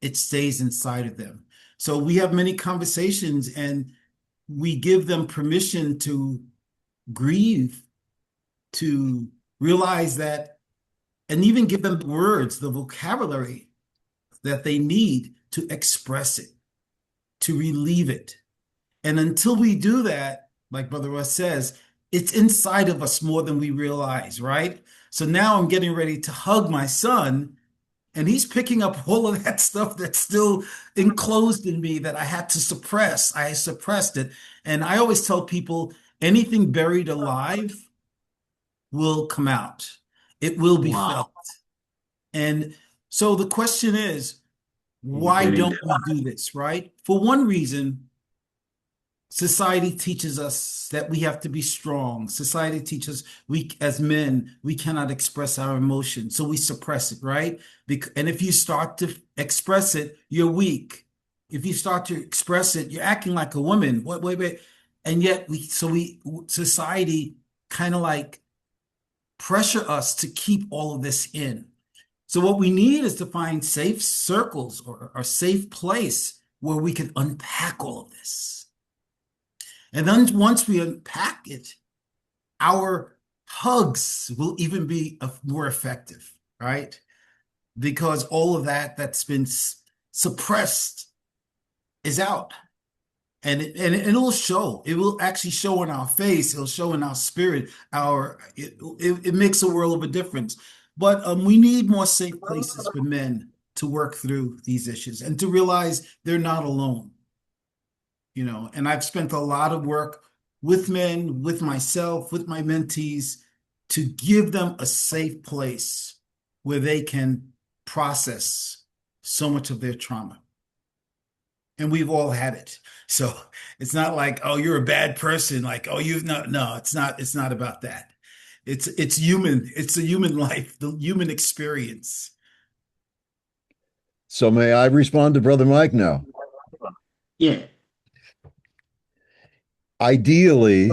it stays inside of them. So we have many conversations and we give them permission to grieve, to realize that, and even give them the words, the vocabulary that they need to express it, to relieve it. And until we do that, like Brother Russ says, it's inside of us more than we realize, right? So now I'm getting ready to hug my son, and he's picking up all of that stuff that's still enclosed in me that I had to suppress. I suppressed it. And I always tell people anything buried alive will come out. It will be Wow. felt. And so the question is, why Very don't nice. we do this, right? For one reason, society teaches us that we have to be strong. Society teaches we, as men, we cannot express our emotions, so we suppress it, right? And if you start to express it, you're weak. If you start to express it, you're acting like a woman. Wait. And yet society kind of like pressure us to keep all of this in. So what we need is to find safe circles or a safe place where we can unpack all of this. And then once we unpack it, our hugs will even be more effective, right? Because all of that that's been suppressed is out. And it will show. It will actually show in our face. It'll show in our spirit. It makes a world of a difference. But we need more safe places for men to work through these issues and to realize they're not alone. And I've spent a lot of work with men, with myself, with my mentees to give them a safe place where they can process so much of their trauma. And we've all had it. So it's not like, oh, you're a bad person. Like, oh, no, it's not about that. It's human. It's a human life, the human experience. So may I respond to Brother Mike now? Yeah. Ideally,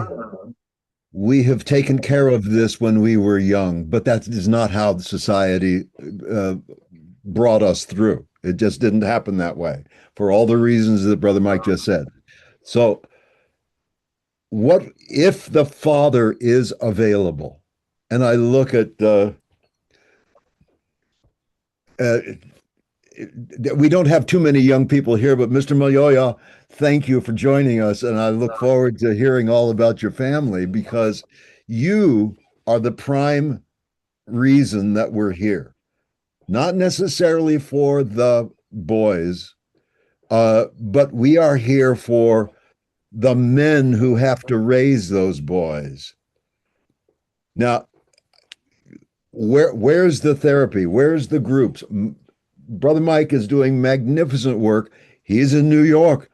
we have taken care of this when we were young, but that is not how the society brought us through. It just didn't happen that way for all the reasons that Brother Mike just said. So, what if the father is available? And I look at we don't have too many young people here, but Mr. Mayoya, thank you for joining us. And I look forward to hearing all about your family because you are the prime reason that we're here. Not necessarily for the boys, but we are here for the men who have to raise those boys. Now, where's the therapy? Where's the groups? Brother Mike is doing magnificent work. He's in New York.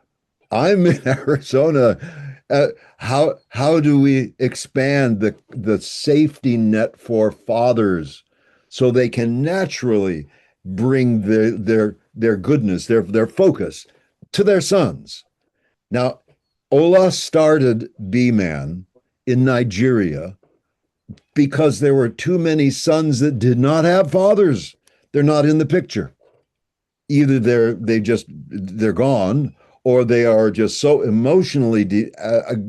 I'm in Arizona. How do we expand the safety net for fathers so they can naturally bring their goodness, their focus to their sons? Now, Ola started BMAN in Nigeria because there were too many sons that did not have fathers. They're not in the picture. Either they're gone, or they are just so emotionally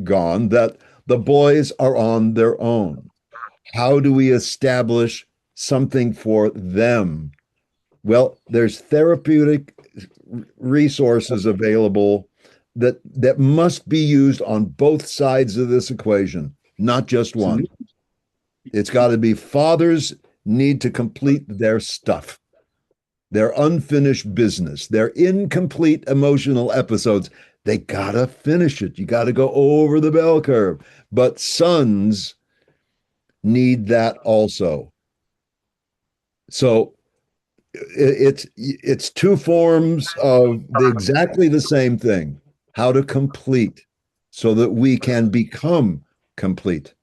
gone that the boys are on their own. How do we establish something for them? Well, there's therapeutic resources available that must be used on both sides of this equation, not just one. It's got to be fathers need to complete their stuff, their unfinished business, their incomplete emotional episodes. They got to finish it. You got to go over the bell curve. But sons need that also. So it's two forms of exactly the same thing, how to complete so that we can become complete.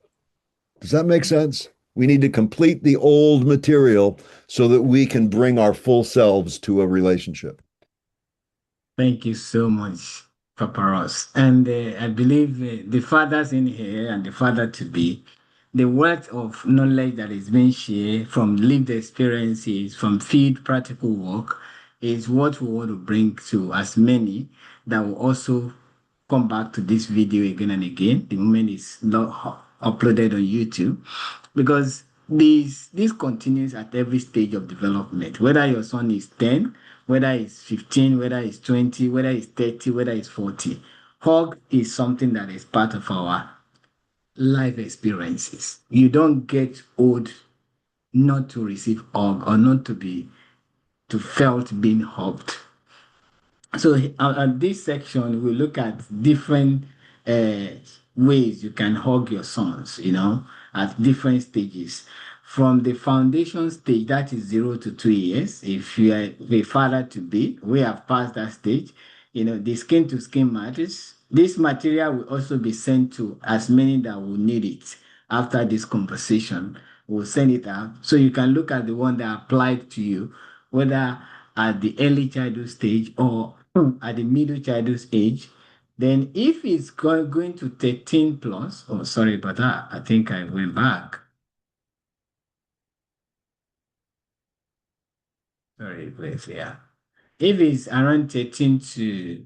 Does that make sense? We need to complete the old material so that we can bring our full selves to a relationship. Thank you so much, Papa Ross. And I believe the fathers in here and the father to be, the wealth of knowledge that is being shared from lived experiences, from field practical work, is what we want to bring to as many that will also come back to this video again and again. The moment it's not uploaded on YouTube, because this continues at every stage of development. Whether your son is 10, whether he's 15, whether he's 20, whether he's 30, whether he's 40, hug is something that is part of our life experiences. You don't get old not to receive hug or not to felt being hugged. So this section, we look at different uh, ways you can hug your sons, at different stages. from the foundation stage, that is 0 to 2 years. If you are a father to be, we have passed that stage. The skin to skin matters. This material will also be sent to as many that will need it after this conversation. We'll send it out so you can look at the one that applied to you, whether at the early childhood stage or at the middle childhood age. Then if it's going to 13 plus, oh, sorry about that. I think I went back. Sorry, please, yeah. If it's around 13 to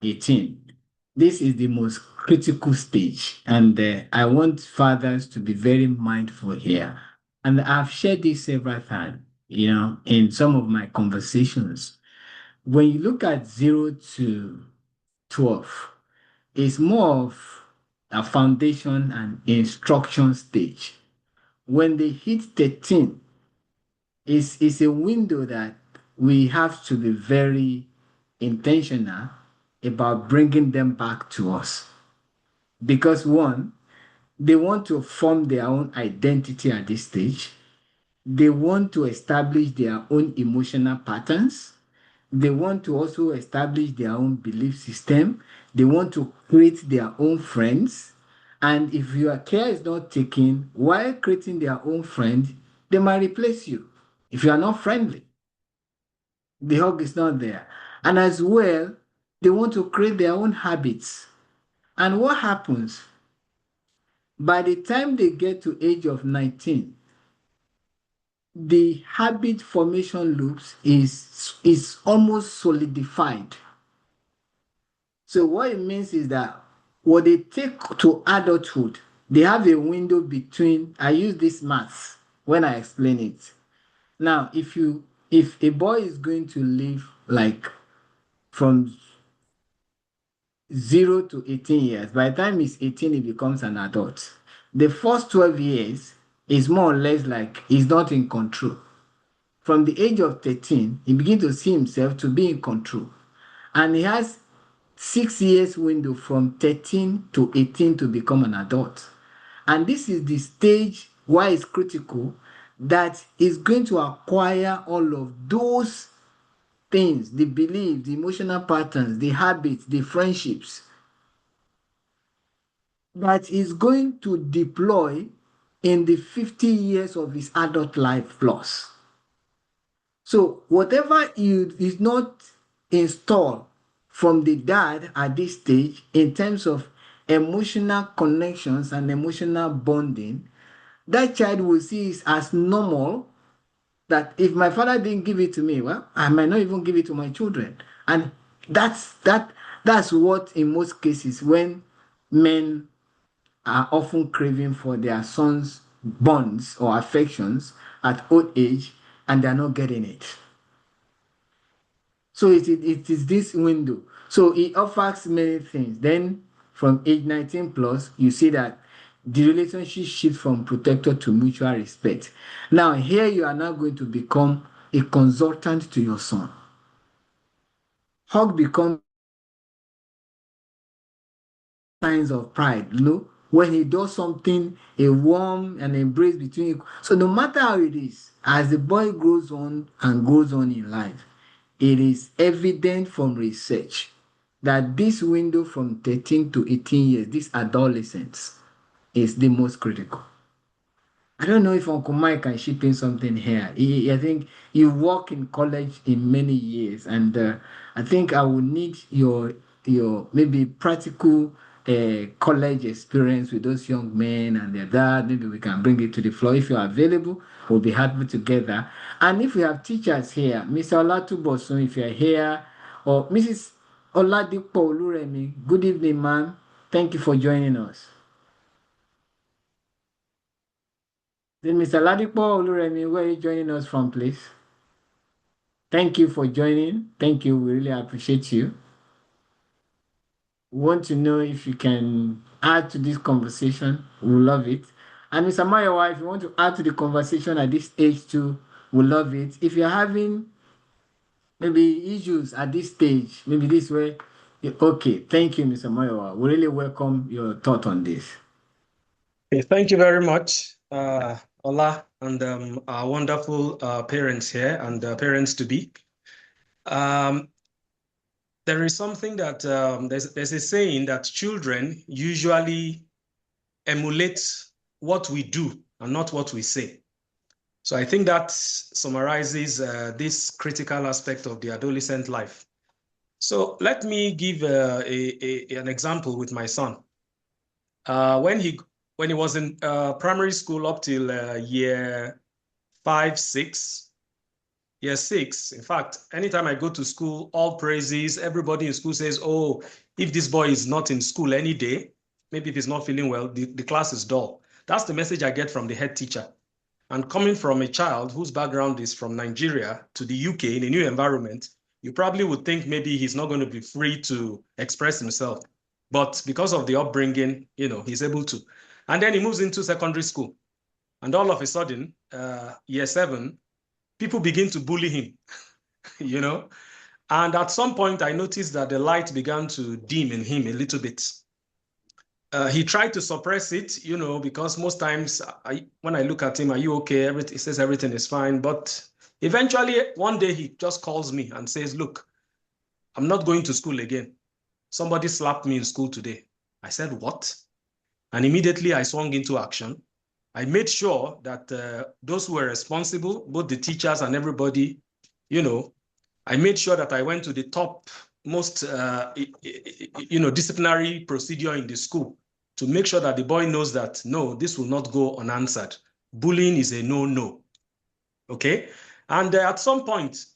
18, this is the most critical stage. And I want fathers to be very mindful here. And I've shared this several times, in some of my conversations. When you look at 0 to 12, it's more of a foundation and instruction stage. When they hit 13, it's a window that we have to be very intentional about bringing them back to us. Because one, they want to form their own identity at this stage. They want to establish their own emotional patterns. They want to also establish their own belief system. They want to create their own friends. And if your care is not taken while creating their own friend, they might replace you if you are not friendly. The hug is not there. And as well, they want to create their own habits. And what happens? By the time they get to age of 19, the habit formation loops is almost solidified. So what it means is that what they take to adulthood, they have a window between. I use this maths when I explain it. Now, if a boy is going to live like from 0 to 18 years, by the time he's 18, he becomes an adult. The first 12 years is more or less like he's not in control. From the age of 13, he begins to see himself to be in control. And he has 6 years window from 13 to 18 to become an adult. And this is the stage why it's critical that is going to acquire all of those things, the beliefs, the emotional patterns, the habits, the friendships that is going to deploy in the 50 years of his adult life plus. So whatever is not installed from the dad at this stage in terms of emotional connections and emotional bonding, that child will see it as normal that if my father didn't give it to me, well, I might not even give it to my children. And that's what in most cases when men are often craving for their sons' bonds or affections at old age and they're not getting it. So it is this window. So it offers many things. Then from age 19 plus, you see that the relationship shifts from protector to mutual respect. Now, here you are now going to become a consultant to your son. Hug becomes signs of pride, when he does something, a warm and embrace between you. So no matter how it is, as the boy grows on and goes on in life, it is evident from research that this window from 13 to 18 years, this adolescence, is the most critical. I don't know if Uncle Mike can chip in something here. I think you work in college in many years, and I think I will need your maybe practical college experience with those young men and their dad. Maybe we can bring it to the floor if you're available. We'll be happy together. And if we have teachers here, Mr. Olatubosun, if you're here, or Mrs. Oladipo Oluremi, good evening, ma'am. Thank you for joining us. Then Mr. Ladipo Oluremi, where are you joining us from, please? Thank you for joining. Thank you. We really appreciate you. We want to know if you can add to this conversation. We love it. And Mr. Mayowa, if you want to add to the conversation at this stage too, we love it. If you're having maybe issues at this stage, maybe this way, okay. Thank you, Mr. Mayowa. We really welcome your thought on this. Okay, thank you very much, Ola, and our wonderful parents here and parents to be. There is something that there's a saying that children usually emulate what we do and not what we say. So I think that summarizes this critical aspect of the adolescent life. So let me give an example with my son. When he was in primary school up till year 5, 6, year 6, in fact, anytime I go to school, all praises, everybody in school says, oh, if this boy is not in school any day, maybe if he's not feeling well, the class is dull. That's the message I get from the head teacher. And coming from a child whose background is from Nigeria to the UK in a new environment, you probably would think maybe he's not going to be free to express himself. But because of the upbringing, he's able to. And then he moves into secondary school. And all of a sudden, year 7, people begin to bully him, And at some point, I noticed that the light began to dim in him a little bit. He tried to suppress it, because most times when I look at him, are you okay? He says everything is fine. But eventually, one day he just calls me and says, look, I'm not going to school again. Somebody slapped me in school today. I said, what? And immediately I swung into action. I made sure that those who were responsible, both the teachers and everybody, I made sure that I went to the top most, disciplinary procedure in the school to make sure that the boy knows that, no, this will not go unanswered. Bullying is a no-no, okay? And at some point,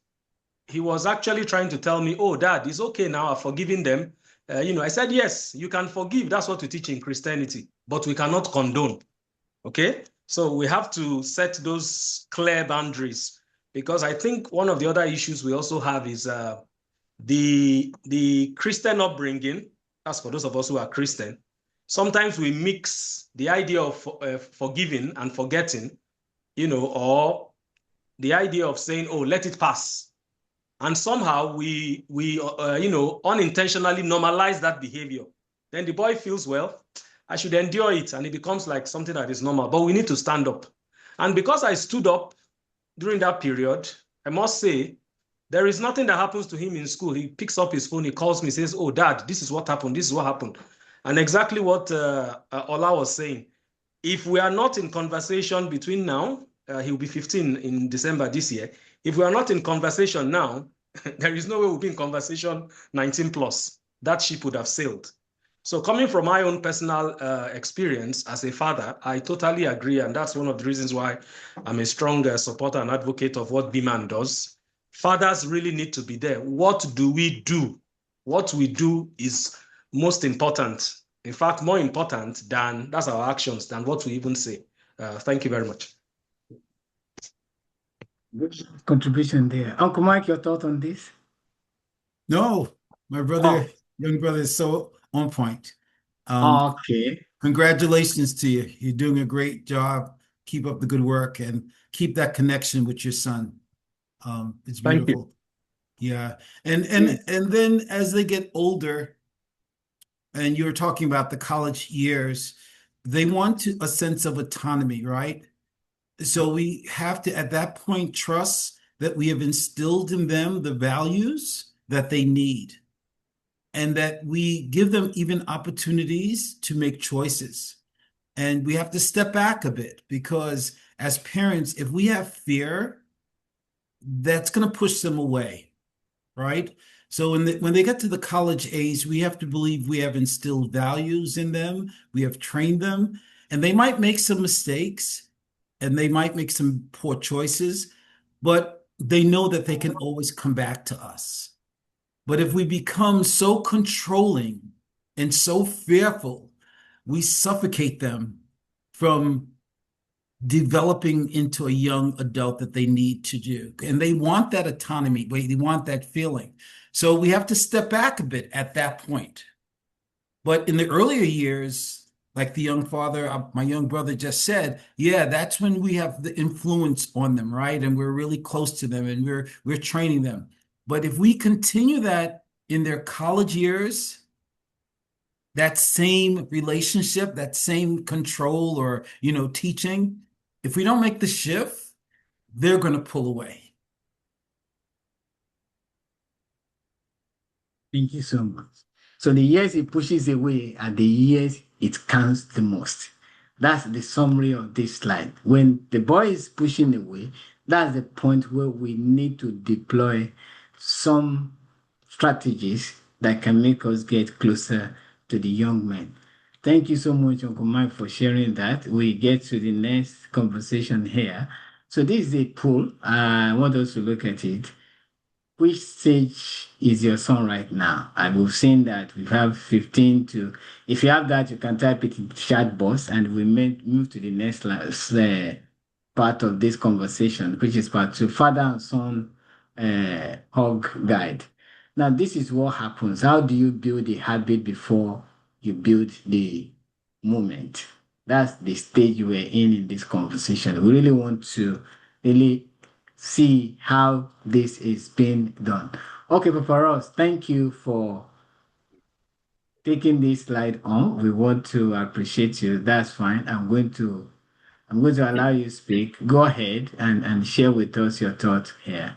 he was actually trying to tell me, oh, Dad, it's okay now, I've forgiven them. I said, yes, you can forgive. That's what we teach in Christianity, but we cannot condone, okay? So we have to set those clear boundaries, because I think one of the other issues we also have is the Christian upbringing. That's for those of us who are Christian. Sometimes we mix the idea of forgiving and forgetting, or the idea of saying, oh, let it pass. And somehow we unintentionally normalize that behavior. Then the boy feels, well, I should endure it. And it becomes like something that is normal, but we need to stand up. And because I stood up during that period, I must say, there is nothing that happens to him in school. He picks up his phone, he calls me, says, oh, Dad, this is what happened. This is what happened. And exactly what Ola was saying. If we are not in conversation between now, he'll be 15 in December this year. If we are not in conversation now, there is no way we'll be in conversation 19 plus. That ship would have sailed. So coming from my own personal experience as a father, I totally agree. And that's one of the reasons why I'm a strong supporter and advocate of what BMAN does. Fathers really need to be there. What do we do? What we do is most important. In fact, more important than that's our actions than what we even say. Thank you very much. Good contribution there. Uncle Mike, your thought on this? No, my brother, young brother is so on point. Okay. Congratulations to you. You're doing a great job. Keep up the good work and keep that connection with your son. It's Thank beautiful. you. Yeah. And then as they get older, and you were talking about the college years, they want a sense of autonomy, right? So we have to, at that point, trust that we have instilled in them the values that they need, and that we give them even opportunities to make choices. And we have to step back a bit, because as parents, if we have fear, that's going to push them away, right? So when they get to the college age, we have to believe we have instilled values in them, we have trained them, and they might make some mistakes and they might make some poor choices, but they know that they can always come back to us. But if we become so controlling and so fearful, we suffocate them from developing into a young adult that they need to do. And they want that autonomy, they want that feeling. So we have to step back a bit at that point. But in the earlier years, like the young father, my young brother just said, yeah, that's when we have the influence on them, right? And we're really close to them and we're training them. But if we continue that in their college years, that same relationship, that same control or, teaching, if we don't make the shift, they're going to pull away. Thank you so much. So the years it pushes away are the years it counts the most. That's the summary of this slide. When the boy is pushing away, that's the point where we need to deploy some strategies that can make us get closer to the young men. Thank you so much, Uncle Mike, for sharing that. We get to the next conversation here. So this is a poll. I want us to look at it. Which stage is your son right now? And we've seen that we have 15 to, if you have that, you can type it in chat box and we may move to the next part of this conversation, which is part two, father and son hug guide. Now, this is what happens. How do you build a habit before you build the moment? That's the stage we're in this conversation. We really want to really see how this is being done. Okay, Papa Ross, thank you for taking this slide on. We want to appreciate you. That's fine. I'm going to allow you to speak. Go ahead and share with us your thoughts here.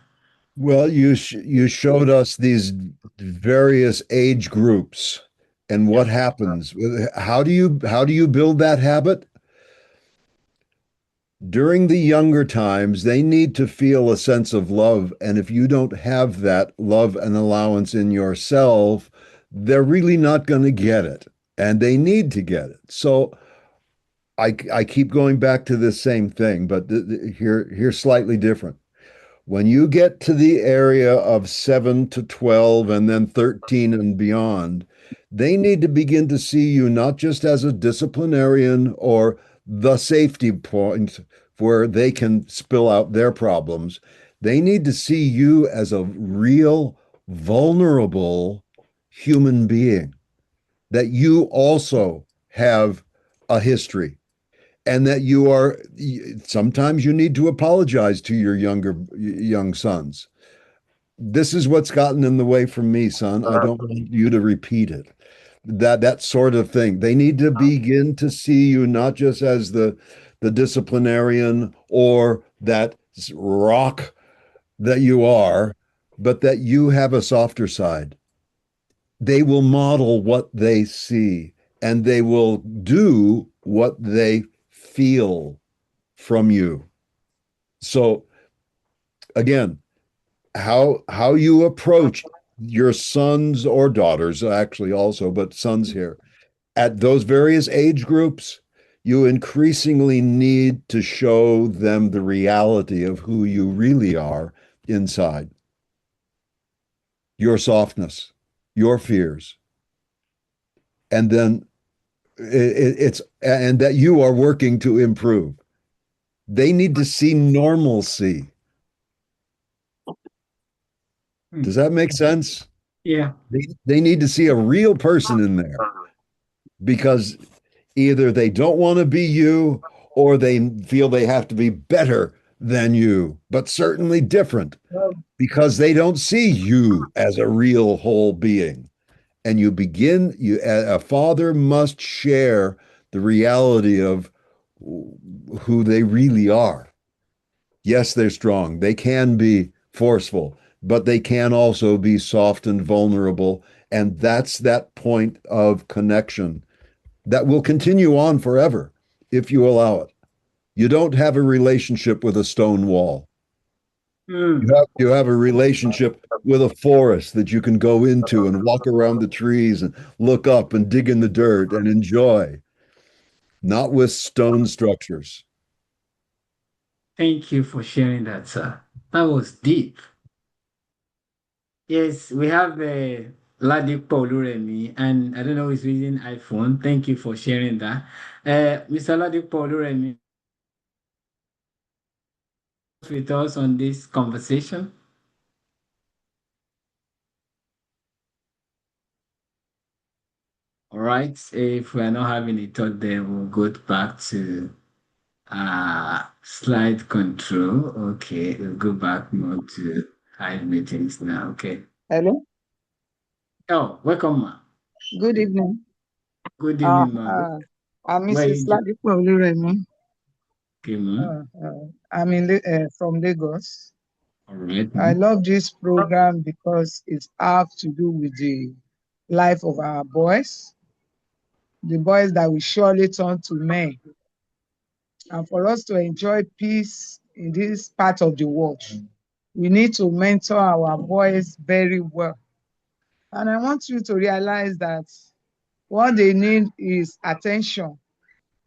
Well, you showed us these various age groups and what Yeah. happens. How do you build that habit? During the younger times, they need to feel a sense of love, and if you don't have that love and allowance in yourself, they're really not going to get it, and they need to get it. So I keep going back to this same thing, but here's slightly different. When you get to the area of 7 to 12 and then 13 and beyond, they need to begin to see you not just as a disciplinarian or the safety point where they can spill out their problems. They need to see you as a real, vulnerable human being, that you also have a history and that you are sometimes you need to apologize to your young sons. This is what's gotten in the way from me, son. I don't want you to repeat it. That sort of thing. They need to begin to see you not just as the disciplinarian or that rock that you are, but that you have a softer side. They will model what they see and they will do what they feel from you. So again, how you approach your sons or daughters, actually also, but sons here, at those various age groups, you increasingly need to show them the reality of who you really are inside, your softness, your fears, and then it's and that you are working to improve. They need to see normalcy. Does that make sense? Yeah. They need to see a real person in there, because either they don't want to be you or they feel they have to be better than you, but certainly different, because they don't see you as a real whole being. And a father must share the reality of who they really are. Yes, they're strong. They can be forceful, but they can also be soft and vulnerable. And that's that point of connection that will continue on forever if you allow it. You don't have a relationship with a stone wall. Mm. You have a relationship with a forest that you can go into and walk around the trees and look up and dig in the dirt and enjoy, not with stone structures. Thank you for sharing that, sir. That was deep. Yes, we have Ladipo Oluremi, and I don't know who's using iPhone. Thank you for sharing that. Mr. Ladipo Oluremi, with us on this conversation. All right. If we are not having a thought there, we'll go back to slide control. Okay, we'll go back more to hide meetings now. Okay. Hello, Oh, welcome, ma. good evening. Good Uh, evening, ma'am. uh, I'm Where are Mrs. you Ladipo Oluremi. okay, ma'am? I'm from Lagos. All right, I ma'am. love this program because it has to do with the life of our boys, the boys that will surely turn to men. And for us to enjoy peace in this part of the world, we need to mentor our boys very well. And I want you to realize that what they need is attention.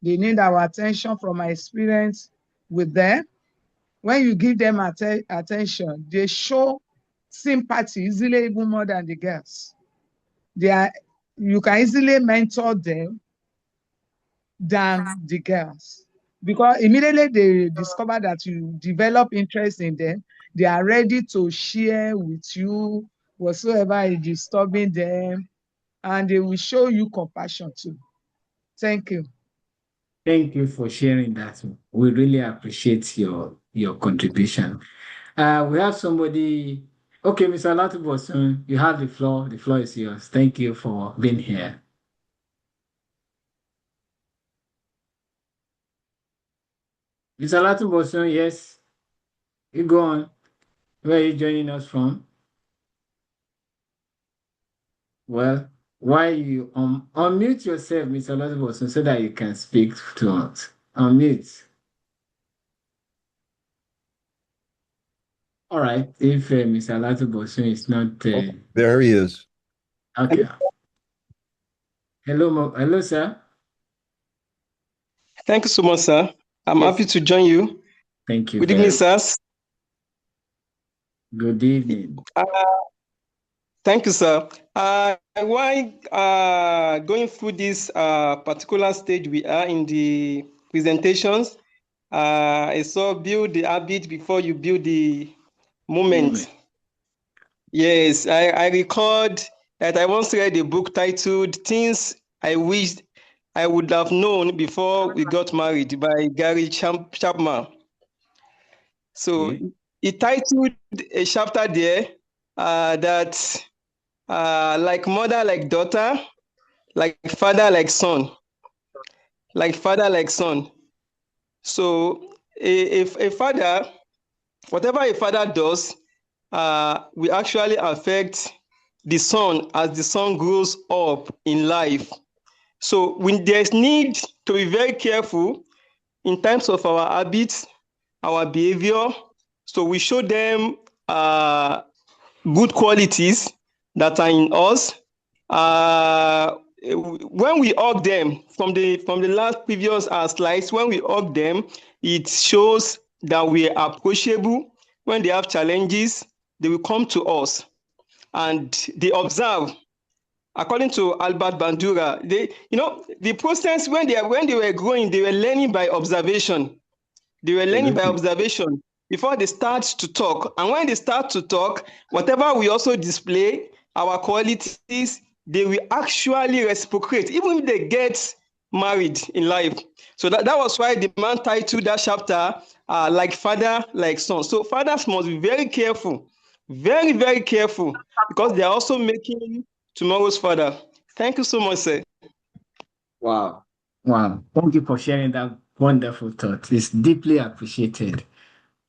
They need our attention from my experience with them. When you give them attention, they show sympathy easily, even more than the girls. You can easily mentor them than the girls, because immediately they discover that you develop interest in them, they are ready to share with you whatsoever is disturbing them, and they will show you compassion too. Thank you. Thank you for sharing that. We really appreciate your contribution. We have somebody. Okay, Mr. Latubosun, you have the floor. The floor is yours. Thank you for being here. Mr. Latubosun, yes, you go on. Where are you joining us from? Well, why you unmute yourself, Mr. Latubosun, so that you can speak to us. Unmute. All right. If Mr. Latubosun is not There he is. okay. Hello, hello, sir. Thank you so much, sir. I'm Yes. happy to join you. Thank you Good very evening, much. sirs. Good evening. Thank you, sir. While going through this particular stage we are in the presentations, I saw build the habit before you build the moment. Yes, I recalled that I once read a book titled Things I Wished I Would Have Known Before We Got Married by Gary Chapman. So Okay. he titled a chapter there that like mother, like daughter, like father, like son, like father, like son. So if a father, whatever a father does, will actually affect the son as the son grows up in life. So when there's need to be very careful in terms of our habits, our behavior. So we show them good qualities that are in us. When we hug them from the last previous slides, when we hug them, it shows that we are approachable. When they have challenges, they will come to us and they observe. According to Albert Bandura, the process when they were growing, they were learning by observation. They were learning by observation before they start to talk. And when they start to talk, whatever we also display, our qualities, they will actually reciprocate, even if they get married in life. So that was why the man titled that chapter, Like Father, Like Son. So fathers must be very careful, very, very careful, because they are also making tomorrow's father. Thank you so much, sir. Wow. Wow. Thank you for sharing that wonderful thought. It's deeply appreciated.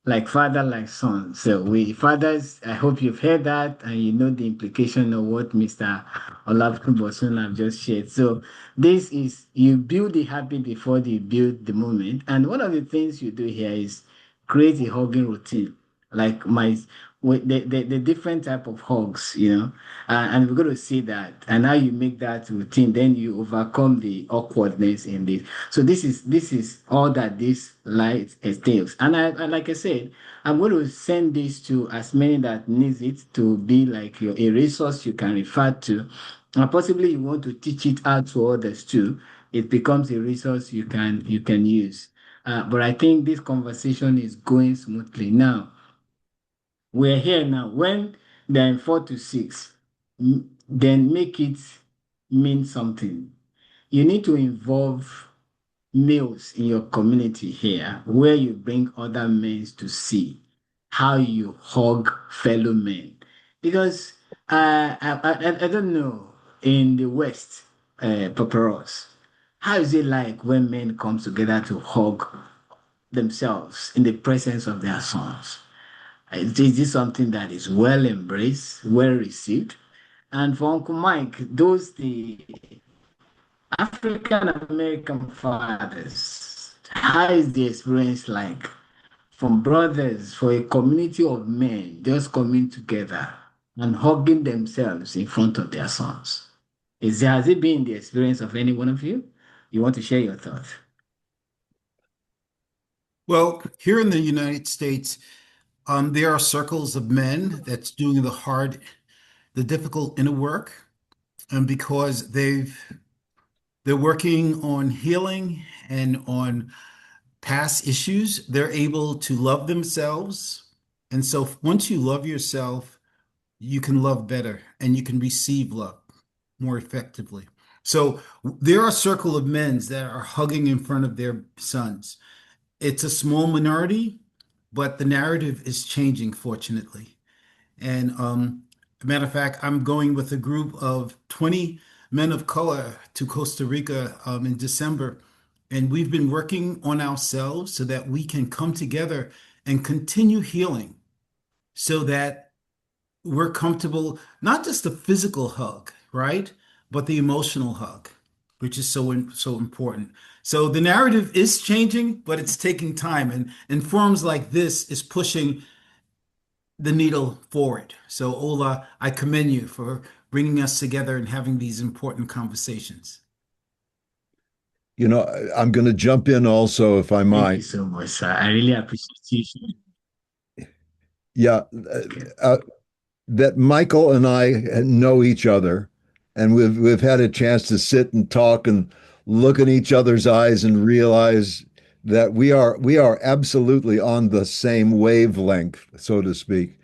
Like father, like son. So we fathers, I hope you've heard that and you know the implication of what Mr. Olafun have just shared. So this is you build the habit before you build the moment. And one of the things you do here is create a hugging routine. Like with the different type of hugs, and we're going to see that and how you make that routine, then you overcome the awkwardness in this. So this is all that this light entails. And I like I said, I'm going to send this to as many that needs it to be like a resource you can refer to. And possibly you want to teach it out to others too. It becomes a resource you can use. But I think this conversation is going smoothly now. We're here now. When they're in 4 to 6, then make it mean something. You need to involve males in your community here, where you bring other men to see how you hug fellow men. Because I don't know, in the West, Paparos. How is it like when men come together to hug themselves in the presence of their sons? Is this something that is well embraced, well received? And for Uncle Mike, those the African American fathers, how is the experience like from brothers, for a community of men just coming together and hugging themselves in front of their sons? Has it been the experience of any one of you? You want to share your thoughts? Well, here in the United States, there are circles of men that's doing the difficult inner work, and because they're working on healing and on past issues, they're able to love themselves. And so once you love yourself, you can love better and you can receive love more effectively. So there are a circle of men that are hugging in front of their sons. It's a small minority, but the narrative is changing, fortunately. And a matter of fact, I'm going with a group of 20 men of color to Costa Rica in December. And we've been working on ourselves so that we can come together and continue healing so that we're comfortable, not just the physical hug, right? But the emotional hug, which is so important. So the narrative is changing, but it's taking time. And forums like this is pushing the needle forward. So, Ola, I commend you for bringing us together and having these important conversations. You know, I'm going to jump in also, if I Thank you might. so much, sir. I really appreciate you. Yeah, Okay. that Michael and I know each other, and we've had a chance to sit and talk and look in each other's eyes and realize that we are absolutely on the same wavelength, so to speak.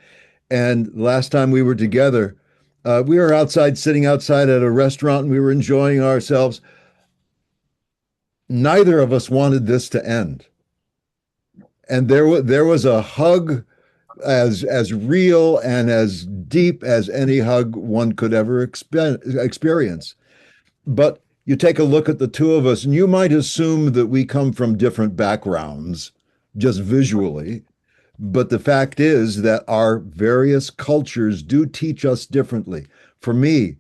And last time we were together, we were outside, sitting outside at a restaurant, and we were enjoying ourselves. Neither of us wanted this to end, and there was a hug as real and as deep as any hug one could ever experience. But you take a look at the two of us, and you might assume that we come from different backgrounds, just visually. But the fact is that our various cultures do teach us differently. For me,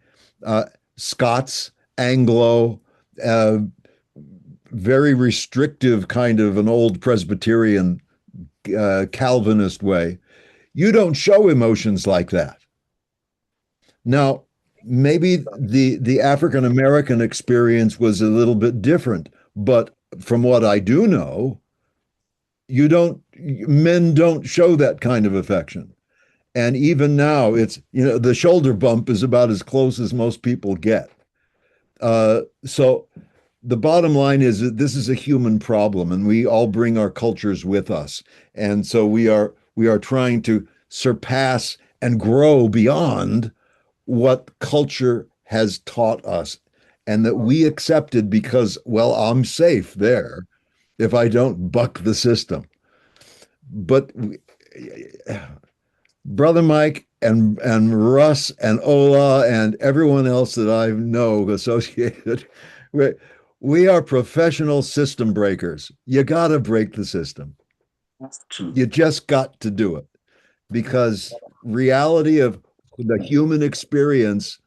uh, Scots, Anglo, uh, very restrictive kind of an old Presbyterian Calvinist way, you don't show emotions like that. Now, maybe the African American experience was a little bit different, but from what I do know, you don't men don't show that kind of affection. And even now, it's, the shoulder bump is about as close as most people get. So the bottom line is that this is a human problem, and we all bring our cultures with us. And so we are trying to surpass and grow beyond what culture has taught us, and that we accepted because, well, I'm safe there if I don't buck the system. But Brother Mike and Russ and Ola and everyone else that I know associated, we, we are professional system breakers. You got to break the system. That's true. You just got to do it, because reality of the human experience,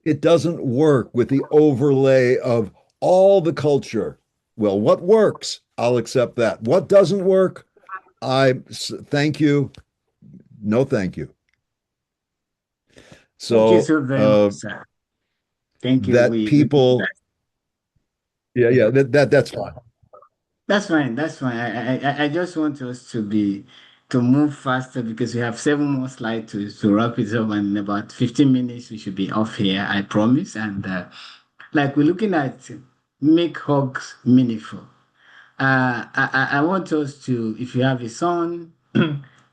it doesn't work with the overlay of all the culture. Well, what works? I'll accept that. What doesn't work? Thank you. No, thank you. Thank you So so very much, sir. Thank you. that We people, yeah, that's fine. That's fine. That's fine. I just want us to move faster because we have 7 more slides to wrap it up, and in about 15 minutes we should be off here. I promise. And like we're looking at make hugs meaningful. I want us to, if you have a son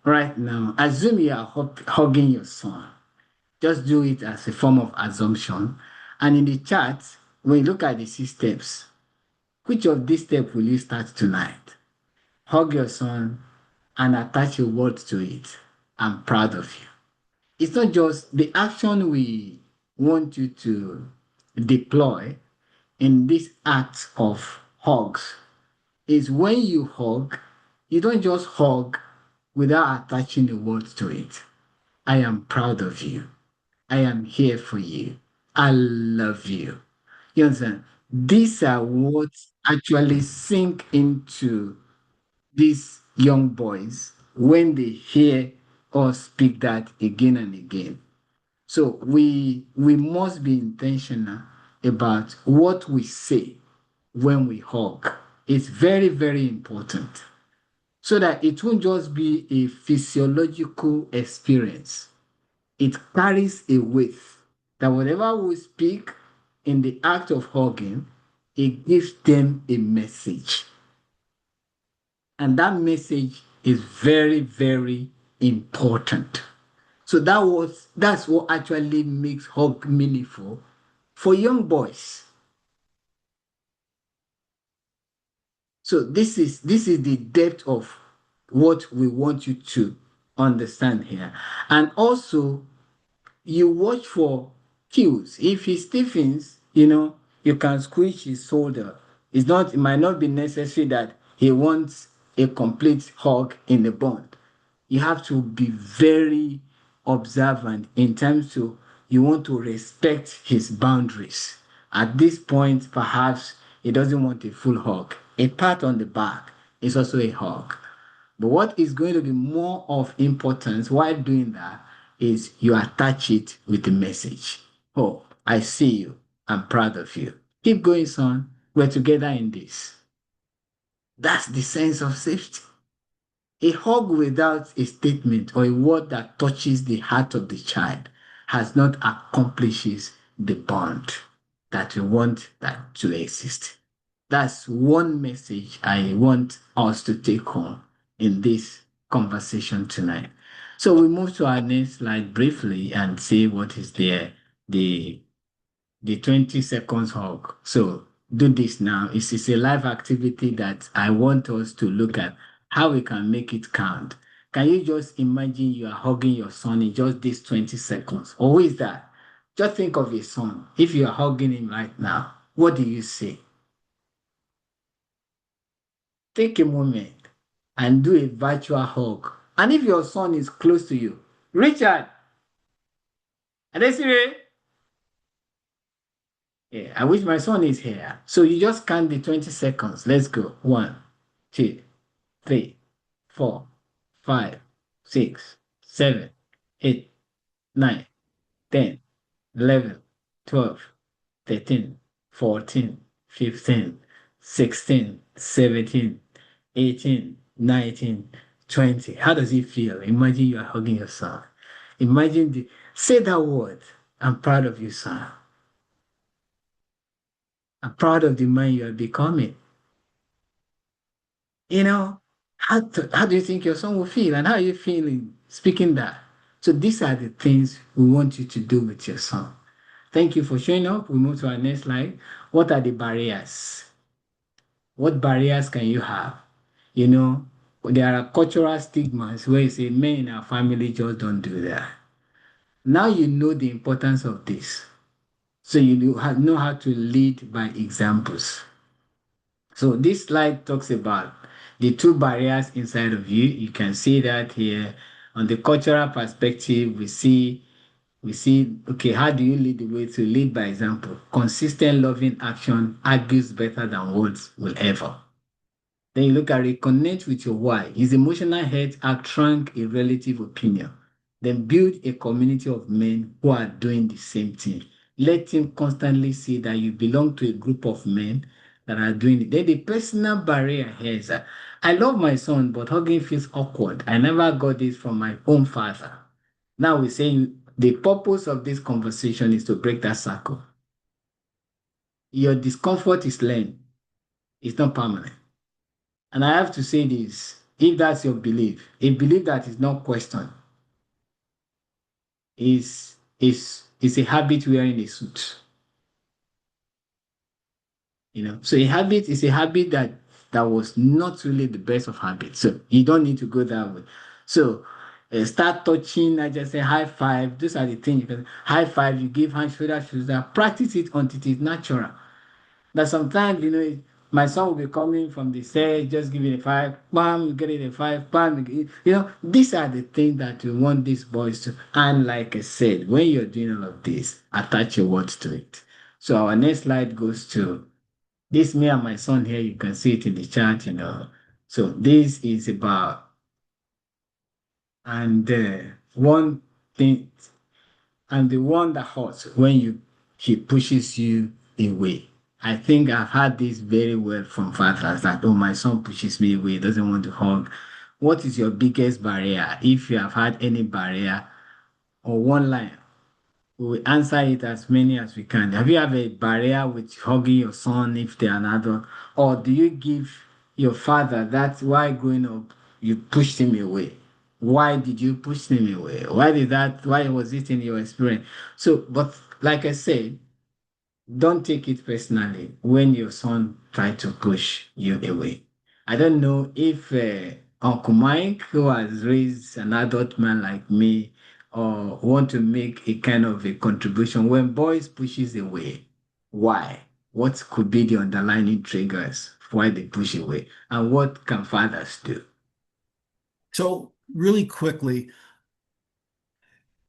right now, assume you are hugging your son. Just do it as a form of assumption. And in the chat, when you look at the 6 steps, which of these steps will you start tonight? Hug your son and attach your words to it. I'm proud of you. It's not just the action we want you to deploy in this act of hugs is when you hug, you don't just hug without attaching a word to it. I am proud of you. I am here for you. I love you. You understand? These are what actually sink into these young boys when they hear us speak that again and again. So we must be intentional about what we say when we hug. It's very, very important so that it won't just be a physiological experience. It carries a weight that whatever we speak in the act of hugging, it gives them a message. And that message is very, very important. So that's what actually makes hug meaningful for young boys. So this is the depth of what we want you to understand here. And also you watch for cues. If he stiffens, you can squish his shoulder. It might not be necessary that he wants a complete hug in the bond. You have to be very observant in terms of you want to respect his boundaries. At this point, perhaps he doesn't want a full hug. A pat on the back is also a hug. But what is going to be more of importance while doing that is you attach it with the message. Oh, I see you. I'm proud of you. Keep going, son. We're together in this. That's the sense of safety. A hug without a statement or a word that touches the heart of the child has not accomplishes the bond that we want that to exist. That's one message I want us to take home in this conversation tonight. So we move to our next slide briefly and see what is there. The 20 seconds hug. So do this now. It's a live activity that I want us to look at how we can make it count. Can you just imagine you are hugging your son in just these 20 seconds? Or who is that? Just think of your son. If you are hugging him right now, what do you say? Take a moment and do a virtual hug. And if your son is close to you, Richard, Adesire, yeah, I wish my son is here. So you just count the 20 seconds. Let's go. 1, 2, 3, 4, 5, 6, 7, 8, 9, 10, 11, 12, 13, 14, 15, 16, 17, 18, 19, 20. How does it feel? Imagine you are hugging your son. Say that word. I'm proud of you, son. I'm proud of the man you are becoming. How do you think your son will feel? And how are you feeling speaking that? So these are the things we want you to do with your son. Thank you for showing up. We move to our next slide. What are the barriers? What barriers can you have? There are cultural stigmas where you say men in our family just don't do that. Now you know the importance of this. So you know how to lead by examples. So this slide talks about the two barriers inside of you. You can see that here on the cultural perspective, we see, okay, how do you lead the way to lead by example? Consistent loving action argues better than words will ever. Then you look at reconnect with your why. His emotional health outrank a relative opinion. Then build a community of men who are doing the same thing. Let him constantly see that you belong to a group of men that are doing it. Then the personal barrier here is that I love my son, but hugging feels awkward. I never got this from my own father. Now we're saying the purpose of this conversation is to break that circle. Your discomfort is learned, it's not permanent. And I have to say this, if that's your belief, a belief that is not questioned is a habit wearing a suit. So a habit is a habit that was not really the best of habits. So you don't need to go that way. So Start touching, I just say high five. Those are the things you can high five, you give hand, shoulder, shoulder. Practice it until it is natural. That sometimes, my son will be coming from the set, just give it a five, bam, you get it a five, bam, these are the things that we want these boys to. And like I said, when you're doing all of this, attach your words to it. So our next slide goes to this me and my son here. You can see it in the chat. So this is about, and one thing, and the one that hurts when he pushes you away. I think I've had this very well from fathers that, oh, my son pushes me away, doesn't want to hug. What is your biggest barrier? If you have had any barrier or one line, we will answer it as many as we can. Have you have a barrier with hugging your son if they are an adult? Or do you give your father that's why growing up you pushed him away? Why did you push him away? Why was it in your experience? So, but like I said, don't take it personally when your son try to push you away. I don't know if Uncle Mike, who has raised an adult man like me, or want to make a kind of a contribution when boys pushes away. Why? What could be the underlying triggers why they push away, and what can fathers do? So, really quickly,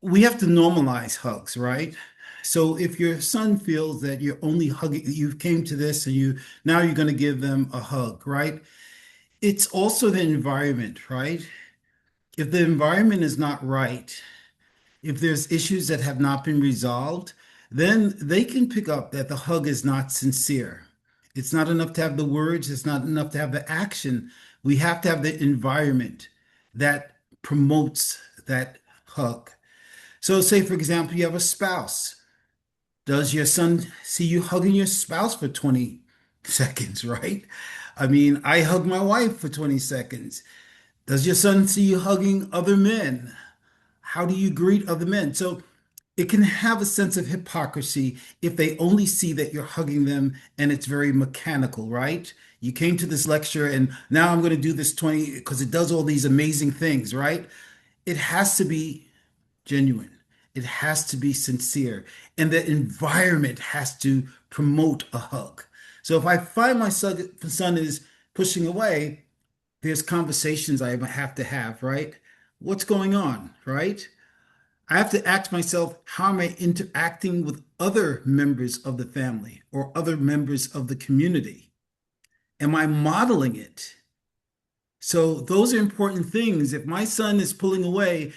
we have to normalize hugs, right? So if your son feels that you're only hugging, you came to this and now you're going to give them a hug, right? It's also the environment, right? If the environment is not right, if there's issues that have not been resolved, then they can pick up that the hug is not sincere. It's not enough to have the words, it's not enough to have the action. We have to have the environment that promotes that hug. So, say, for example, you have a spouse. Does your son see you hugging your spouse for 20 seconds, right? I mean, I hug my wife for 20 seconds. Does your son see you hugging other men? How do you greet other men? So it can have a sense of hypocrisy if they only see that you're hugging them and it's very mechanical, right? You came to this lecture and now I'm going to do this 20 because it does all these amazing things, right? It has to be genuine. It has to be sincere. And the environment has to promote a hug. So if I find my son is pushing away, there's conversations I have to have, right? What's going on, right? I have to ask myself, how am I interacting with other members of the family or other members of the community? Am I modeling it? So those are important things. If my son is pulling away,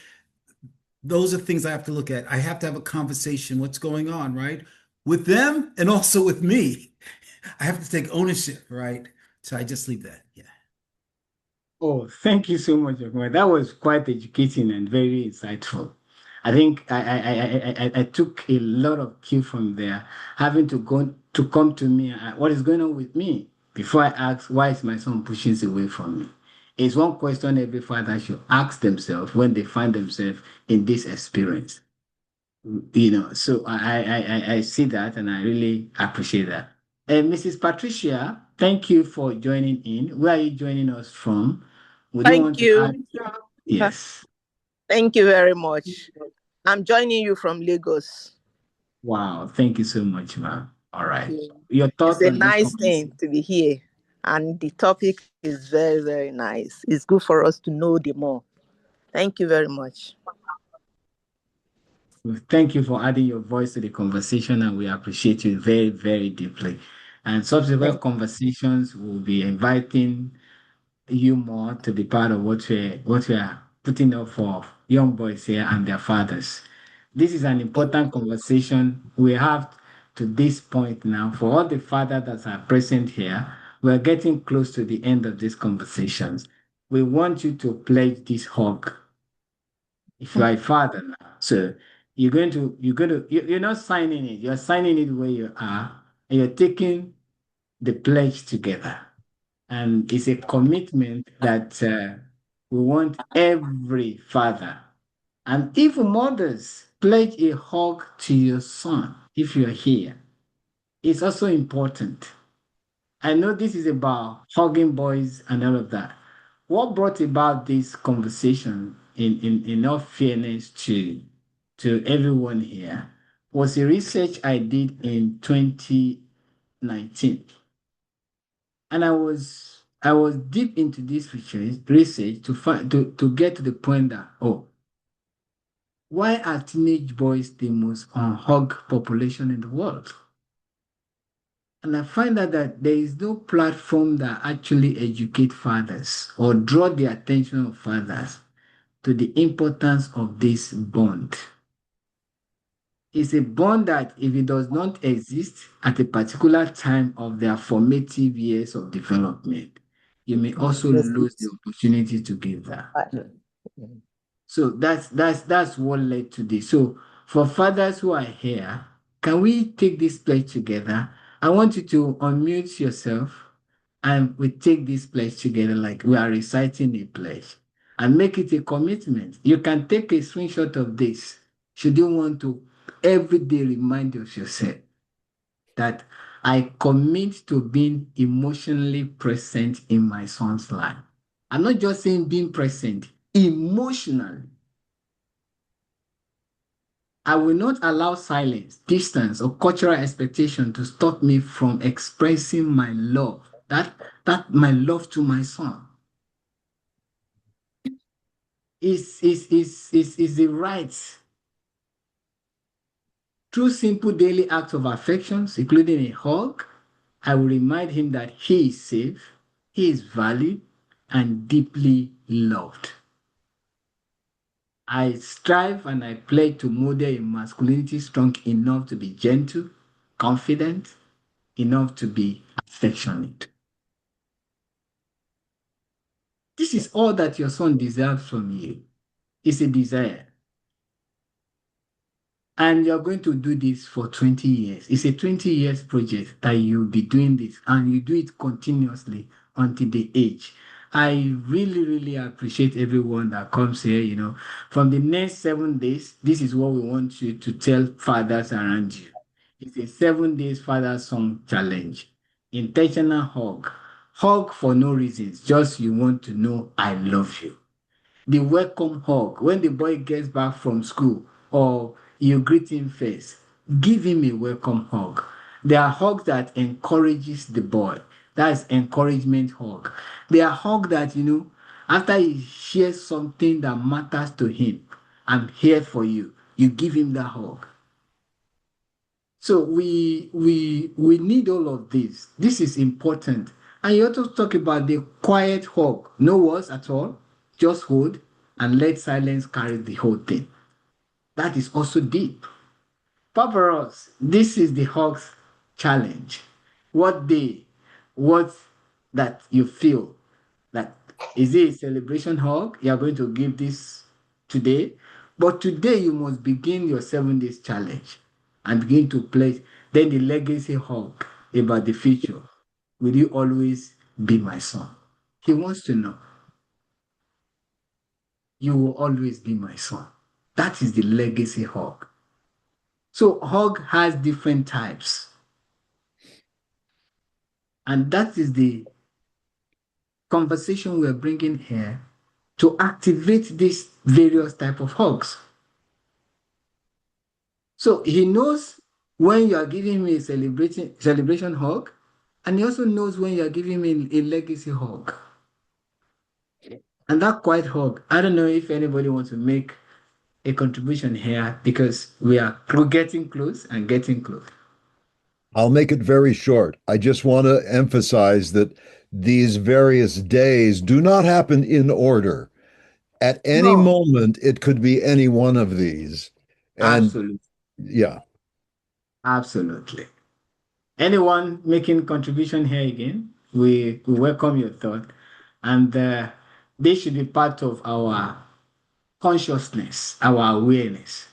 those are things I have to look at. I have to have a conversation. What's going on, right? With them and also with me. I have to take ownership, right? So I just leave that. Yeah. Oh, thank you so much, Okunwa. That was quite educating and very insightful. I think I took a lot of cue from there, having to go to come to me. What is going on with me before I ask why is my son pushing away from me? It's one question every father should ask themselves when they find themselves in this experience. So I see that and I really appreciate that. And Mrs. Patricia, thank you for joining in. Where are you joining us from? We don't Thank want to you. add. Yes. Thank you very much. I'm joining you from Lagos. Wow. Thank you so much, ma'am. All right. Yeah. Your It's thoughts a on this nice conversation? thing to be here. And the topic is very, very nice. It's good for us to know the more. Thank you very much. Thank you for adding your voice to the conversation, and we appreciate you very, very deeply. And subsequent Thank conversations will be inviting you more to be part of what we are putting up for young boys here and their fathers. This is an important conversation we have to this point now. For all the fathers that are present here, we're getting close to the end of these conversations. We want you to pledge this hug if you are a father now. So you're not signing it, you're signing it where you are, and you're taking the pledge together. And it's a commitment that we want every father and even mothers pledge a hug to your son if you're here. It's also important. I know this is about hugging boys and all of that. What brought about this conversation in all fairness to everyone here, was a research I did in 2019. And I was deep into this research to get to the point that, oh, why are teenage boys the most unhugged population in the world? And I find out that there is no platform that actually educate fathers or draw the attention of fathers to the importance of this bond. It's a bond that if it does not exist at a particular time of their formative years of development, you may also Yes, lose the opportunity to give that. Mhm. So that's what led to this. So for fathers who are here, can we take this pledge together? I want you to unmute yourself and we take this pledge together like we are reciting a pledge and make it a commitment. You can take a screenshot of this should you want to every day remind yourself that I commit to being emotionally present in my son's life. I'm not just saying being present, emotionally. I will not allow silence, distance, or cultural expectation to stop me from expressing my love. That my love to my son is the right through simple daily acts of affections, including a hug. I will remind him that he is safe, he is valued, and deeply loved. I strive and I pledge to model a masculinity strong enough to be gentle, confident, enough to be affectionate. This is all that your son deserves from you. It's a desire. And you're going to do this for 20 years. It's a 20 years project that you'll be doing this and you do it continuously until the age. I really, really appreciate everyone that comes here. From the next 7 days, this is what we want you to tell fathers around you. It's a 7 days father son challenge. Intentional hug. Hug for no reasons, just you want to know I love you. The welcome hug when the boy gets back from school or you greet him first, give him a welcome hug. There are hugs that encourages the boy. That's encouragement hug. There are hugs that after he shares something that matters to him, I'm here for you, you give him that hug. So we need all of this. This is important. And you also talk about the quiet hug. No words at all. Just hold and let silence carry the whole thing. That is also deep. Paparos, this is the hugs challenge. What day, what that you feel that is it a celebration hug? You are going to give this today, but today you must begin your 7 days challenge and begin to pledge. Then the legacy hug about the future. Will you always be my son? He wants to know. You will always be my son. That is the legacy hug. So hug has different types. And that is the conversation we're bringing here to activate these various type of hugs. So he knows when you are giving me a celebration hug, and he also knows when you are giving me a legacy hug. And that quiet hug, I don't know if anybody wants to make a contribution here because we're getting close and getting close. I'll make it very short. I just want to emphasize that these various days do not happen in order. At any No, moment, it could be any one of these. And absolutely, yeah, absolutely. Anyone making contribution here again, we welcome your thought, and they should be part of our consciousness, our awareness.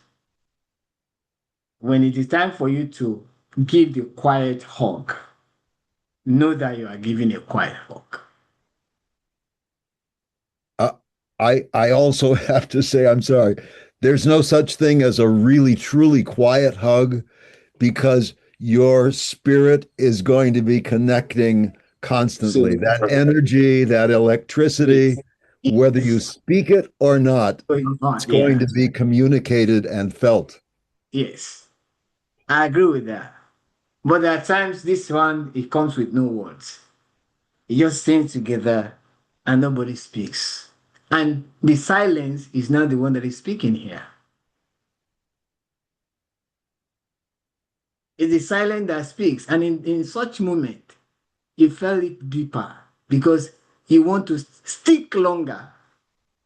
When it is time for you to give the quiet hug, know that you are giving a quiet hug. uh, I also have to say, I'm sorry. There's no such thing as a really, truly quiet hug because your spirit is going to be connecting So, constantly. That energy, that yes, electricity Whether you Yes. speak it or not, Going it's on. going Yeah. to be communicated and felt. Yes. I agree with that. But at times, this one, it comes with no words. You just sing together and nobody speaks. And the silence is not the one that is speaking here. It's the silence that speaks. And in such moment, you felt it deeper because you want to stick longer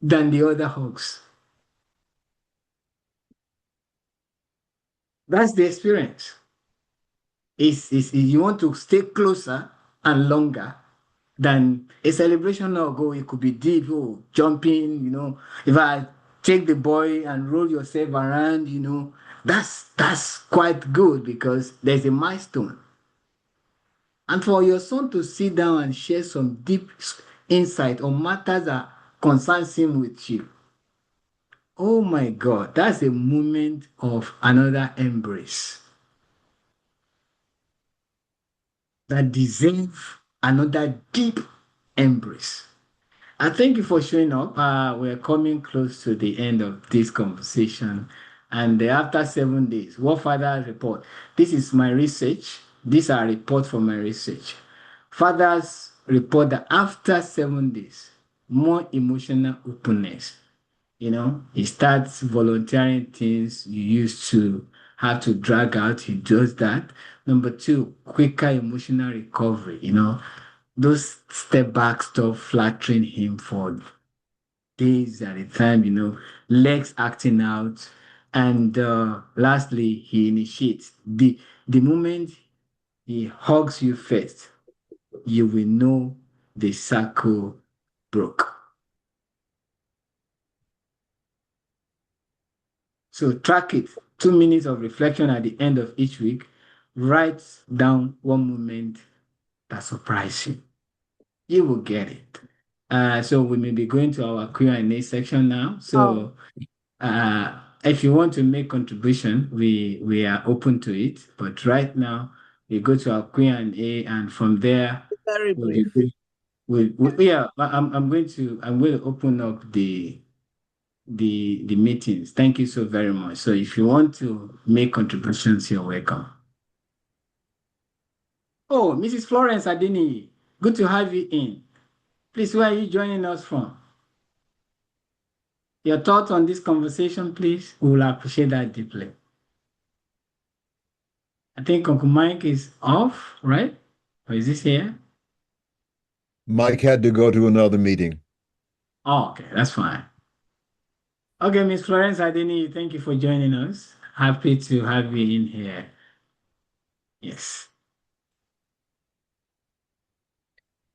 than the other hugs. That's the experience. Is you want to stay closer and longer than a celebration or go. It could be deep, oh, jumping, If I take the boy and roll yourself around, that's quite good because there's a milestone. And for your son to sit down and share some deep insight on matters that concerns him with you. Oh my God, that's a moment of another embrace that deserve another deep embrace. I thank you for showing up. We're coming close to the end of this conversation. And after 7 days, what father report? This is my research. These are reports from my research. Fathers report that after 7 days, more emotional openness. He starts volunteering things you used to have to drag out. He does that. Number two, quicker emotional recovery. Those step back stop flattering him for days at a time, legs acting out. And lastly, he initiates. The moment he hugs you first, you will know the circle broke. So track it. 2 minutes of reflection at the end of each week. Write down one moment that surprised you. You will get it. So we may be going to our Q&A section now. So if you want to make contribution, we are open to it. But right now, we go to our Q&A, and from there, Very we'll brief. be, yeah, I'm going to open up the meetings. Thank you so very much. So if you want to make contributions, you're welcome. Oh, Mrs. Florence Adeni, good to have you in. Please, where are you joining us from? Your thoughts on this conversation, please. We will appreciate that deeply. I think Uncle Mike is off, right? Or is this here? Mike had to go to another meeting. Oh, okay, that's fine. Okay, Miss Florence Adeni, thank you for joining us. Happy to have you in here. Yes.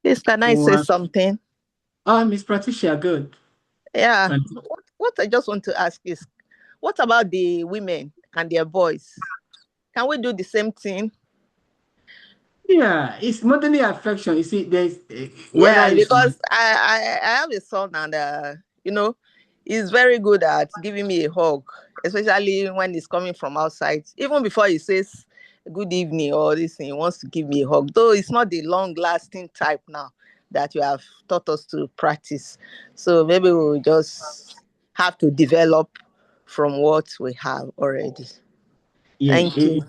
Please, can I say something? Oh, Miss Patricia, good. Yeah. Continue. What I just want to ask is, what about the women and their boys? Can we do the same thing? Yeah, it's motherly affection. You see, there's whether Yeah, it's because I have a son and he's very good at giving me a hug, especially when he's coming from outside. Even before he says good evening or this thing, he wants to give me a hug. Though it's not the long lasting type now that you have taught us to practice. So maybe we'll just have to develop from what we have already. yeah, Thank you.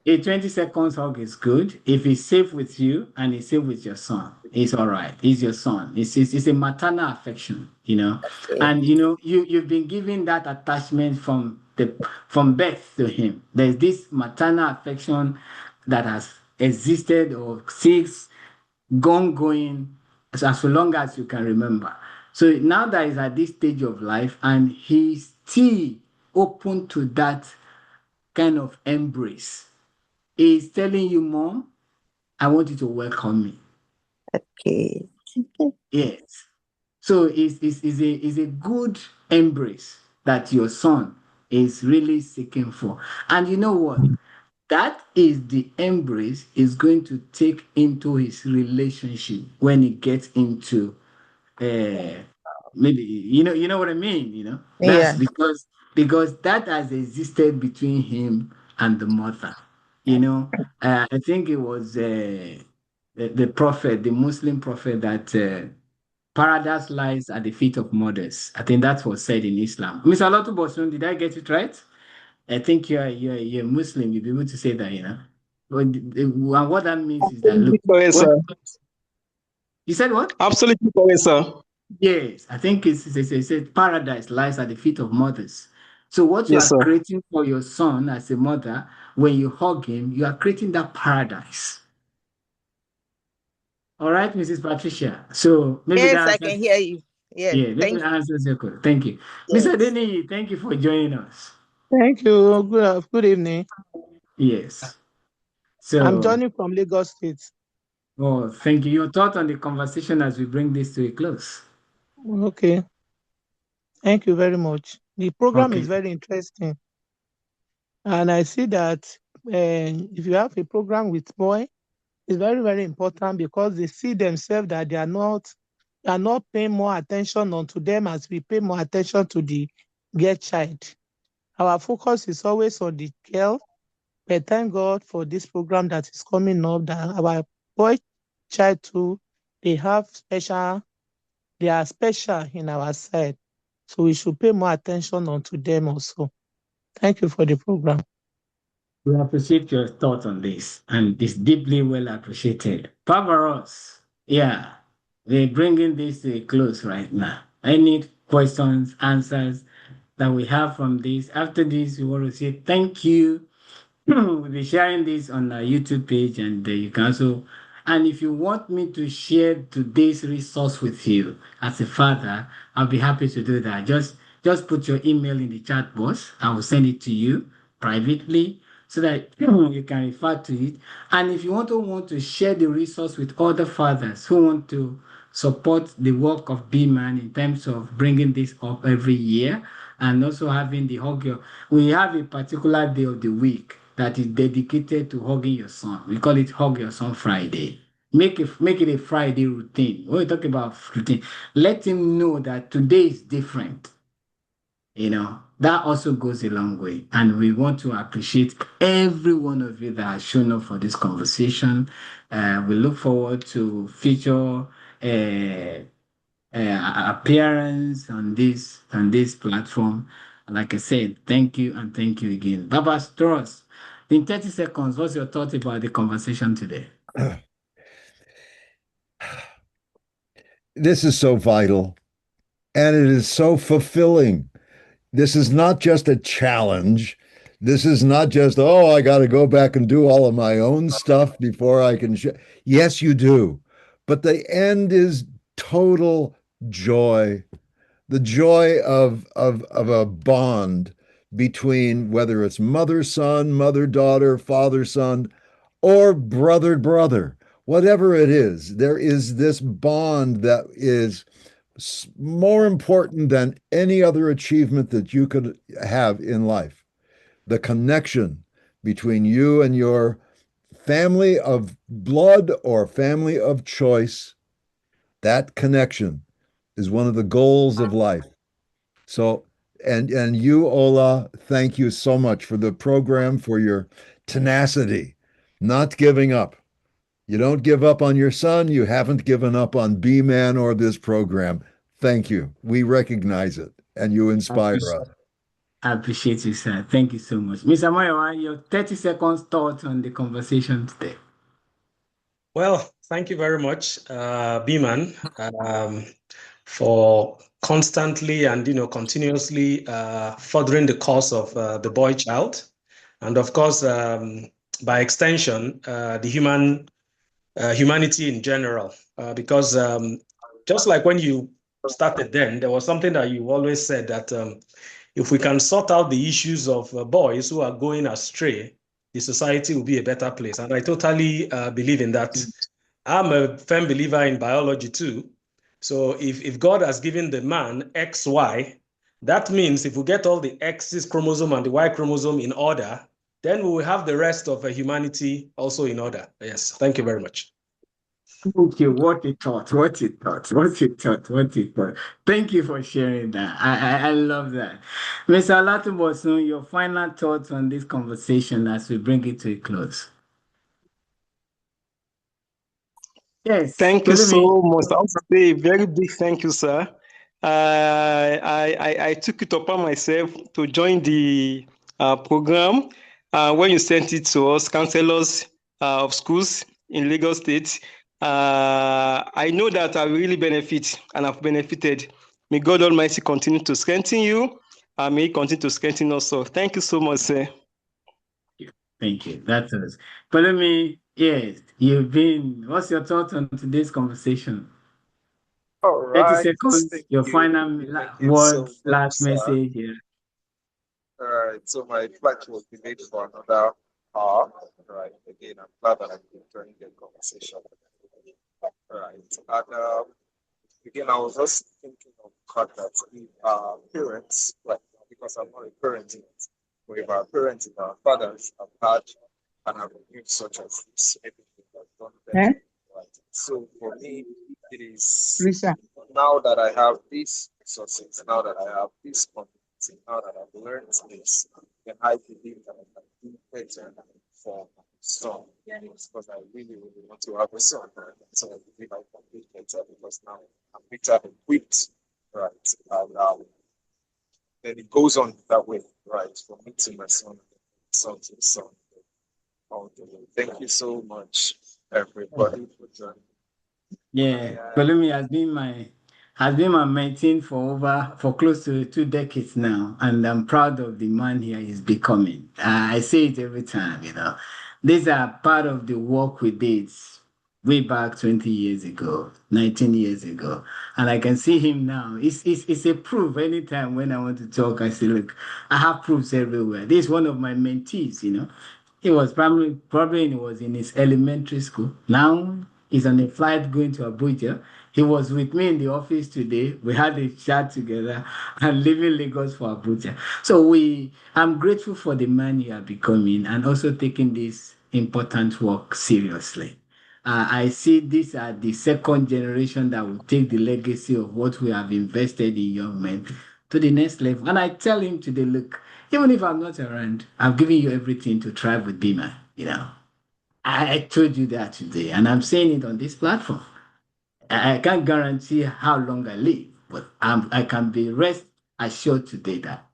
a 20 seconds hug is good. If it's safe with you and it's safe with your son, it's all right. It's your son. It's a maternal affection, Yeah. And you've been given that attachment from birth to him. There's this maternal affection that has existed or six going as long as you can remember. So now that he's at this stage of life and he's still open to that kind of embrace. He's telling you, Mom, I want you to welcome me. Okay. Yes. So it's a good embrace that your son is really seeking for. And you know what? That is the embrace is going to take into his relationship when he gets into uh maybe you know what I mean, that's Yeah. because that has existed between him and the mother. I think it was the prophet, the Muslim prophet that paradise lies at the feet of mothers. I think that's what's said in Islam. Mr. Alatu Bosun, did I get it right? I think you're Muslim. You'll be able to say that, you know. And what that means is that look, Absolutely correct, what sir. you said what? Absolutely correct, sir. Yes, I think it said paradise lies at the feet of mothers. So what you Yes, are sir. creating for your son as a mother, when you hug him, you are creating that paradise. All right, Mrs. Patricia. So maybe Yes, that I answers, can hear you. Yes, yeah, maybe thank that you. answers your question. Thank you. Mr. Yes. Denny, thank you for joining us. Thank you. Good evening. Yes. I'm So, joining from Lagos State. oh, thank you. Your thought on the conversation as we bring this to a close. Okay. Thank you very much. The program Okay. is very interesting. And I see that if you have a program with boy, it's very, very important because they see themselves that they are not paying more attention onto them as we pay more attention to the girl child. Our focus is always on the girl, but thank God for this program that is coming up that our boy child too, they are special in our side. So we should pay more attention onto them also. Thank you for the program. We appreciate your thought on this, and it's deeply well appreciated. Barbaros, yeah, we're bringing this to a close right now. Any questions, answers that we have from this? After this, we want to say thank you. We'll be sharing this on our YouTube page, and you can also. And if you want me to share today's resource with you as a father, I'll be happy to do that. Just put your email in the chat box. I will send it to you privately so that you can refer to it. And if you want to share the resource with other fathers who want to support the work of BMAN in terms of bringing this up every year and also having the hug your, we have a particular day of the week that is dedicated to hugging your son. We call it Hug Your Son Friday. Make it a Friday routine. When we talk about routine, let him know that today is different. You know, that also goes a long way. And we want to appreciate every one of you that has shown up for this conversation. We look forward to future appearance on this platform. Like I said, thank you and thank you again. Baba Strauss, in 30 seconds, what's your thought about the conversation today? This is so vital and it is so fulfilling. This is not just a challenge. This is not just, oh, I got to go back and do all of my own stuff before I can. Yes, you do. But the end is total joy, the joy of a bond between whether it's mother son, mother daughter, father son, or brother brother, whatever it is. There is this bond that is more important than any other achievement that you could have in life. The connection between you and your family of blood or family of choice, that connection is one of the goals of life. So, and you, Ola, thank you so much for the program, for your tenacity, not giving up. You don't give up on your son. You haven't given up on B-Man or this program. Thank you. We recognize it, and you inspire us. I appreciate you, sir. Thank you so much. Mr. Mayowa, your 30 seconds thought on the conversation today. Well, thank you very much, BMAN, for constantly and continuously furthering the cause of the boy child, and of course, by extension, the humanity in general. Because just like when you started, then there was something that you always said that if we can sort out the issues of boys who are going astray, the society will be a better place. And I totally believe in that. I'm a firm believer in biology too. So if God has given the man XY, that means if we get all the X's chromosome and the Y chromosome in order, then we will have the rest of humanity also in order. Yes, thank you very much. Okay, what a thought, what a thought, what a thought, what a thought. Thank you for sharing that. I love that. Mr. Alatubosun, your final thoughts on this conversation as we bring it to a close. Yes, Thank you Pelumi. so much. I want to say a very big thank you, sir. I took it upon myself to join the program when you sent it to us, counselors of schools in Lagos State. I know that I really benefit and I've benefited. May God Almighty continue to strengthen you. May He continue to strengthen us. So thank you so much, sir. Thank you. That's us. Pelumi, yes, what's your thoughts on today's conversation? All 30 right. seconds, Thank your you. final Thank you so words, much, last sir. message here. All right. So my flight will be late for another hour. All right. Again, I'm glad that I could join the conversation. All right. And again, I was just thinking of the fact that if our parents, like, because I'm not a parent yet, but if our parents, if our fathers have had an avenue such as this, maybe they have done Eh? better. Right. So for me, it is Lisa. now that I have these resources, now that I have this community, now that I've learned this, then I believe that I can do better for my son. Because I really, really want to have a son. Right? So I believe I can do better because now I'm better equipped, right? And then it goes on that way, right? From me to my son, son to son. Okay. Thank you so much, everybody, for joining. Yeah, Pelumi has been my mentor for close to 2 decades now, and I'm proud of the man here is becoming. I say it every time. These are part of the work we did way back 20 years ago, 19 years ago, and I can see him now. It's a proof. Anytime when I want to talk, I say, look, I have proofs everywhere. This is one of my mentees. He was probably he was in his elementary school. Now he's on a flight going to Abuja. He was with me in the office today. We had a chat together and leaving Lagos for Abuja. So I'm grateful for the man you are becoming and also taking this important work seriously. I see this as the second generation that will take the legacy of what we have invested in young men to the next level. And I tell him today, look, even if I'm not around, I've given you everything to thrive with BMAN. I told you that today, and I'm saying it on this platform. I can't guarantee how long I live, but I can be rest assured today that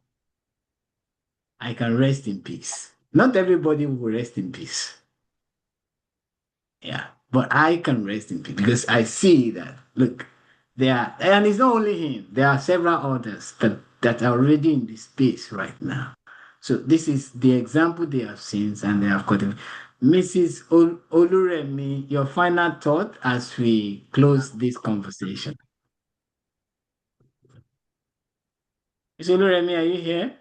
I can rest in peace. Not everybody will rest in peace. Yeah, but I can rest in peace because I see that, look, and it's not only him, there are several others that are already in this space right now. So this is the example they have seen and they have got it. Mrs. Oluremi, your final thought as we close this conversation. Mrs. Oluremi, are you here?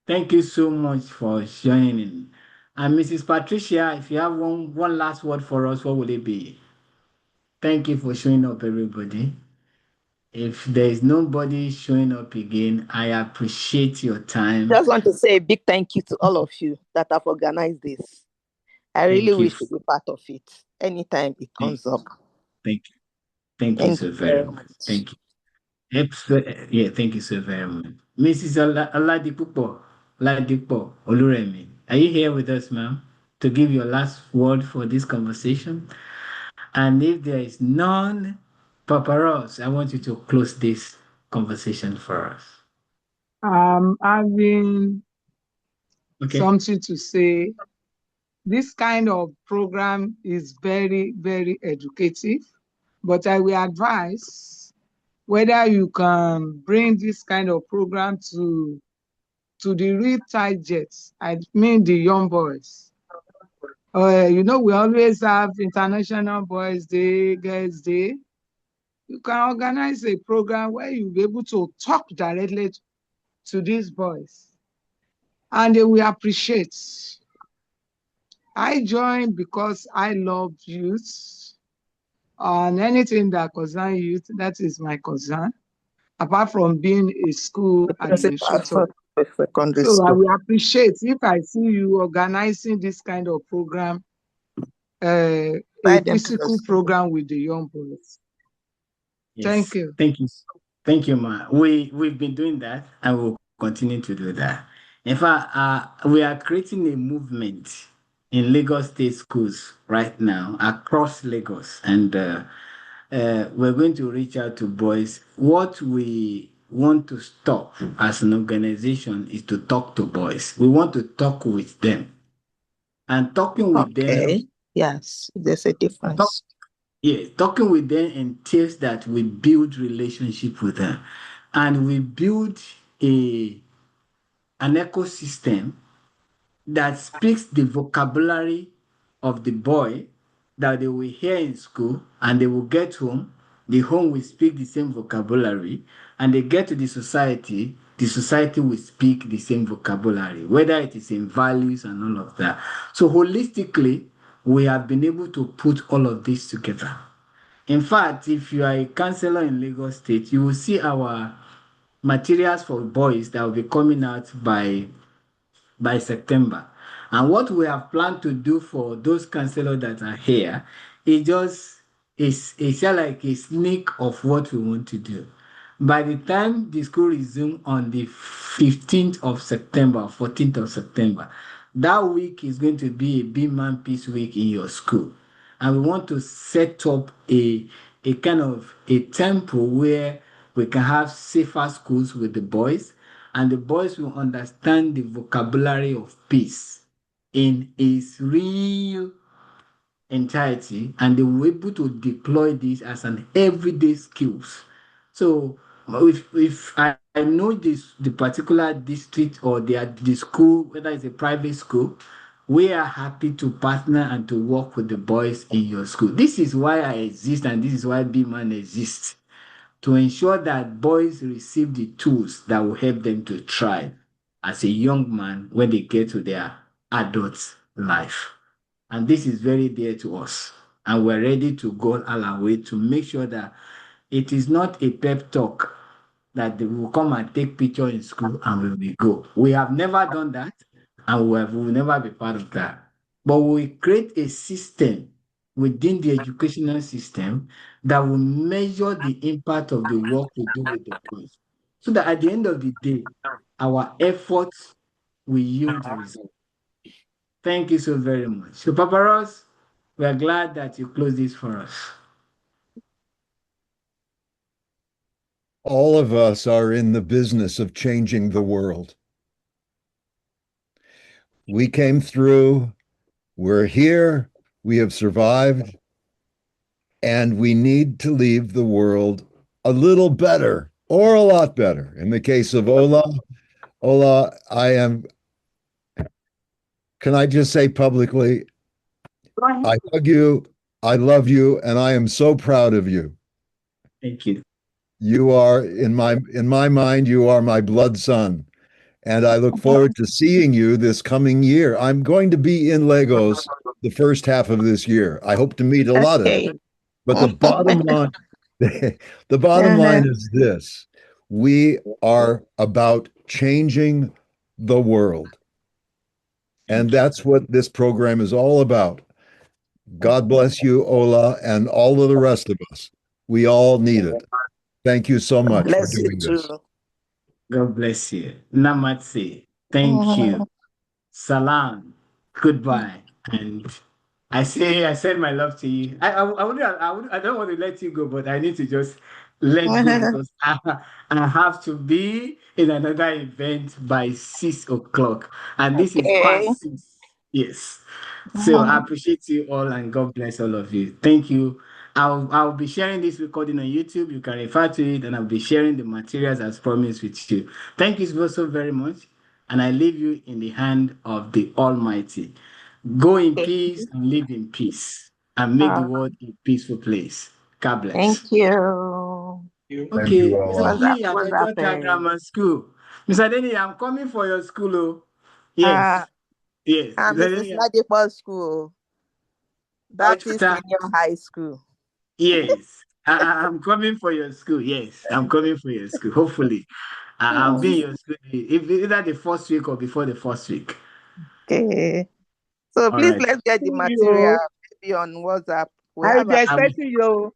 Thank you so much for joining. And Mrs. Patricia, if you have one last word for us, what would it be? Thank you for showing up, everybody. If there is nobody showing up again, I appreciate your time. Just want to say a big thank you to all of you that have organized this. I really Thank you. wish to be part of it anytime it comes up. Thank you. Thank you so very much. Thank you. Yeah, thank you so very much. Mrs. Oladipo Oluremi, are you here with us, ma'am, to give your last word for this conversation? And if there is none, Papa Ross, I want you to close this conversation for us. Having Okay. something to say. This kind of program is very, very educative, but I will advise whether you can bring this kind of program to the real targets, I mean the young boys. We always have International Boys Day, Girls Day. You can organize a program where you'll be able to talk directly to these boys, and they will appreciate. I joined because I love youth, and anything that concerns youth, that is my concern, apart from being a school administrator. So I will appreciate if I see you organizing this kind of program, a physical program with the young boys. Yes. Thank you. Thank you. Thank you, ma. We've been doing that and we'll continue to do that. In fact, we are creating a movement in Lagos State schools right now across Lagos, and we're going to reach out to boys. What we want to stop as an organization is to talk to boys. We want to talk with them, and talking with them, Okay. Yes, there's a talk, difference. yeah, talking with them entails that we build relationship with them, and we build a an ecosystem that speaks the vocabulary of the boy that they will hear in school, and they will get home. The home will speak the same vocabulary, and they get to the society will speak the same vocabulary, whether it is in values and all of that. So, holistically, we have been able to put all of this together. In fact, if you are a counselor in Lagos State, you will see our materials for boys that will be coming out by September. And what we have planned to do for those counselors that are here is just it's just like a sneak of what we want to do. By the time the school resume on the 15th of September, 14th of September, that week is going to be a BMAN Peace Week in your school. And we want to set up a kind of a temple where we can have safer schools with the boys, and the boys will understand the vocabulary of peace in its real entirety, and they will be able to deploy this as an everyday skills. So if I know the particular district or the school, whether it's a private school, we are happy to partner and to work with the boys in your school. This is why I exist, and this is why BMAN exists, to ensure that boys receive the tools that will help them to thrive as a young man when they get to their adult life. And this is very dear to us. And we're ready to go all our way to make sure that it is not a pep talk that they will come and take picture in school and we will go. We have never done that, and we will never be part of that. But we create a system within the educational system that will measure the impact of the work we do with the boys. So that at the end of the day, our efforts will yield results. Thank you so very much. So, Papa Ross, we are glad that you closed this for us. All of us are in the business of changing the world. We came through, we're here, we have survived, and we need to leave the world a little better or a lot better. In the case of Ola, can I just say publicly, I hug you, I love you, and I am so proud of you. Thank you. You are in my mind, you are my blood son. And I look forward to seeing you this coming year. I'm going to be in Lagos the first half of this year. I hope to meet a lot of Okay. you. But the bottom line, the bottom Uh-huh. line is this: we are about changing the world. And that's what this program is all about. God bless you, Ola, and all of the rest of us. We all need it. Thank you so much for Bless you doing too. this. God bless you. Namaste. Thank Mhm. you. Salam. Goodbye. And I said my love to you. I don't want to let you go, but I need to just let go because I have to be in another event by 6 o'clock. And this is Okay. past 6. Yes. So I Mhm. appreciate you all and God bless all of you. Thank you. I'll be sharing this recording on YouTube. You can refer to it, and I'll be sharing the materials as promised with you. Thank you so very much. And I leave you in the hand of the Almighty. Go in Okay. peace and live in peace and make the Uh, world a peaceful place. God thank bless. you. You. Thank you, Okay, Mr. Ola. D, What's Abedota happening? Grammar School. Mr. Denny, I'm coming for your school. Oh. Uh, Yes, yes. Mr. Mrs. Denny, Ladipo School, Baptist Abedota, Senior High School. yes. I'm coming for your school. Yes, I'm coming for your school. Hopefully, I'll be in Mm. your school if either the first week or before the first week. Okay. So All please right. let's get the material You. maybe on WhatsApp. We I will have be a I'm expecting you.